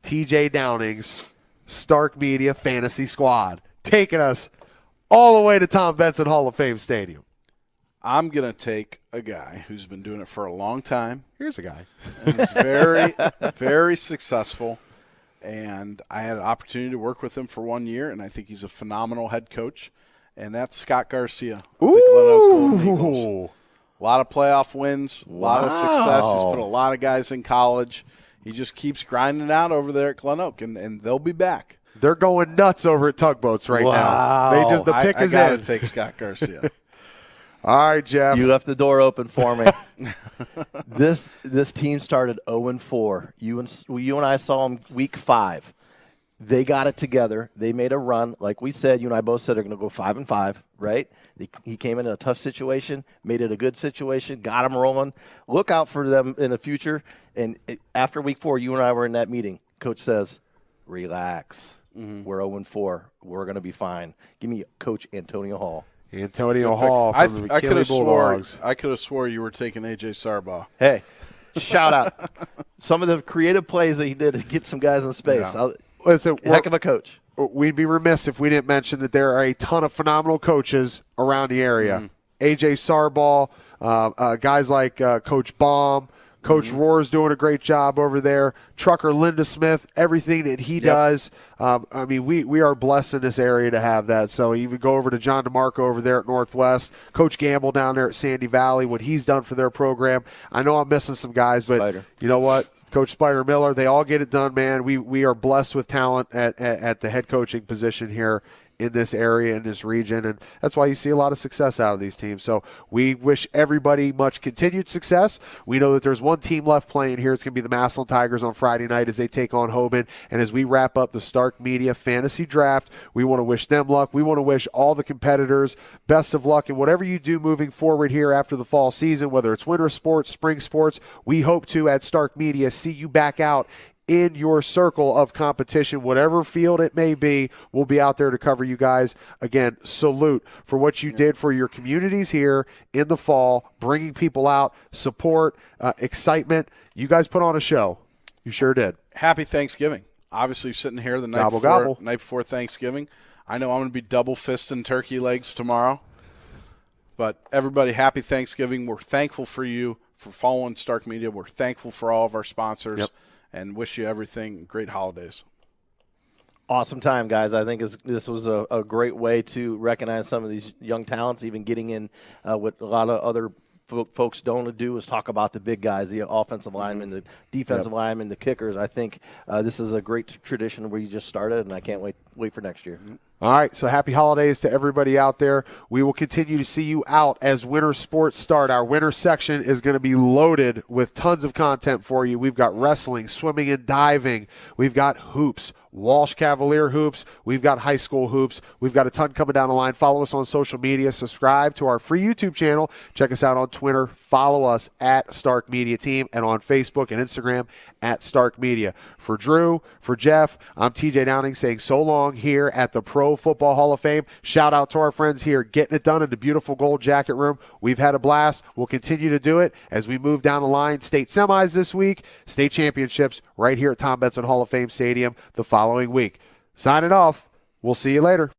TJ Downing's Stark Media Fantasy Squad, taking us all the way to Tom Benson Hall of Fame Stadium. I'm going to take a guy who's been doing it for a long time. Here's a guy. And he's very, very successful. And I had an opportunity to work with him for 1 year, and I think he's a phenomenal head coach. And that's Scott Garcia of the Glen Oak Golden Eagles. A lot of playoff wins, a lot of success. He's put a lot of guys in college. He just keeps grinding out over there at Glen Oak, and they'll be back. They're going nuts over at Tugboats right now. They just the pick is I got in. to take Scott Garcia. All right, Jeff. You left the door open for me. This team started 0-4. You and I saw them week 5. They got it together. They made a run. Like we said, you and I both said they're going to go 5-5, right? He came in a tough situation, made it a good situation, got them rolling. Look out for them in the future. And after week 4, you and I were in that meeting. Coach says, relax. We're 0-4. We're going to be fine. Give me Coach Antonio Hall. Antonio Hall from the McKinley Bulldogs. I could have swore you were taking A.J. Sarbaugh. Hey, shout out. Some of the creative plays that he did to get some guys in space. Yeah. Listen, heck of a coach. We'd be remiss if we didn't mention that there are a ton of phenomenal coaches around the area. A.J. Sarbaugh, guys like Coach Baum, Coach Rohr's doing a great job over there. Trucker Linda Smith, everything that he does. I mean, we are blessed in this area to have that. So even go over to John DeMarco over there at Northwest, Coach Gamble down there at Sandy Valley, what he's done for their program. I know I'm missing some guys, but you know what? Coach Spider Miller, they all get it done, man. We are blessed with talent at the head coaching position here in this area, in this region, and that's why you see a lot of success out of these teams. So we wish everybody much continued success. We know that there's one team left playing here. It's going to be the Massillon Tigers on Friday night as they take on Hoban, and as we wrap up the Stark Media Fantasy Draft, we want to wish them luck. We want to wish all the competitors best of luck in whatever you do moving forward here after the fall season, whether it's winter sports, spring sports. We hope to, at Stark Media, see you back out in your circle of competition, whatever field it may be. We'll be out there to cover you guys. Again, salute for what you did for your communities here in the fall, bringing people out, support, excitement. You guys put on a show. You sure did. Happy Thanksgiving. Obviously sitting here the night night before Thanksgiving. I know I'm going to be double fisting turkey legs tomorrow. But everybody, happy Thanksgiving. We're thankful for you for following Stark Media. We're thankful for all of our sponsors and wish you everything. Great holidays. Awesome time, guys. I think this was a great way to recognize some of these young talents, even getting in what a lot of other folks don't do is talk about the big guys, the offensive linemen, the defensive linemen, the kickers. I think this is a great tradition where you just started, and I can't wait for next year. All right, so happy holidays to everybody out there. We will continue to see you out as winter sports start. Our winter section is going to be loaded with tons of content for you. We've got wrestling, swimming and diving. We've got hoops, Walsh Cavalier hoops. We've got high school hoops. We've got a ton coming down the line. Follow us on social media. Subscribe to our free YouTube channel. Check us out on Twitter. Follow us at Stark Media Team, and on Facebook and Instagram at Stark Media. For Drew, for Jeff, I'm TJ Downing saying so long here at the Pro Football Hall of Fame. Shout out to our friends here getting it done in the beautiful Gold Jacket Room. We've had a blast. We'll continue to do it as we move down the line. State semis this week, state championships right here at Tom Benson Hall of Fame Stadium the following week. Signing off. We'll see you later.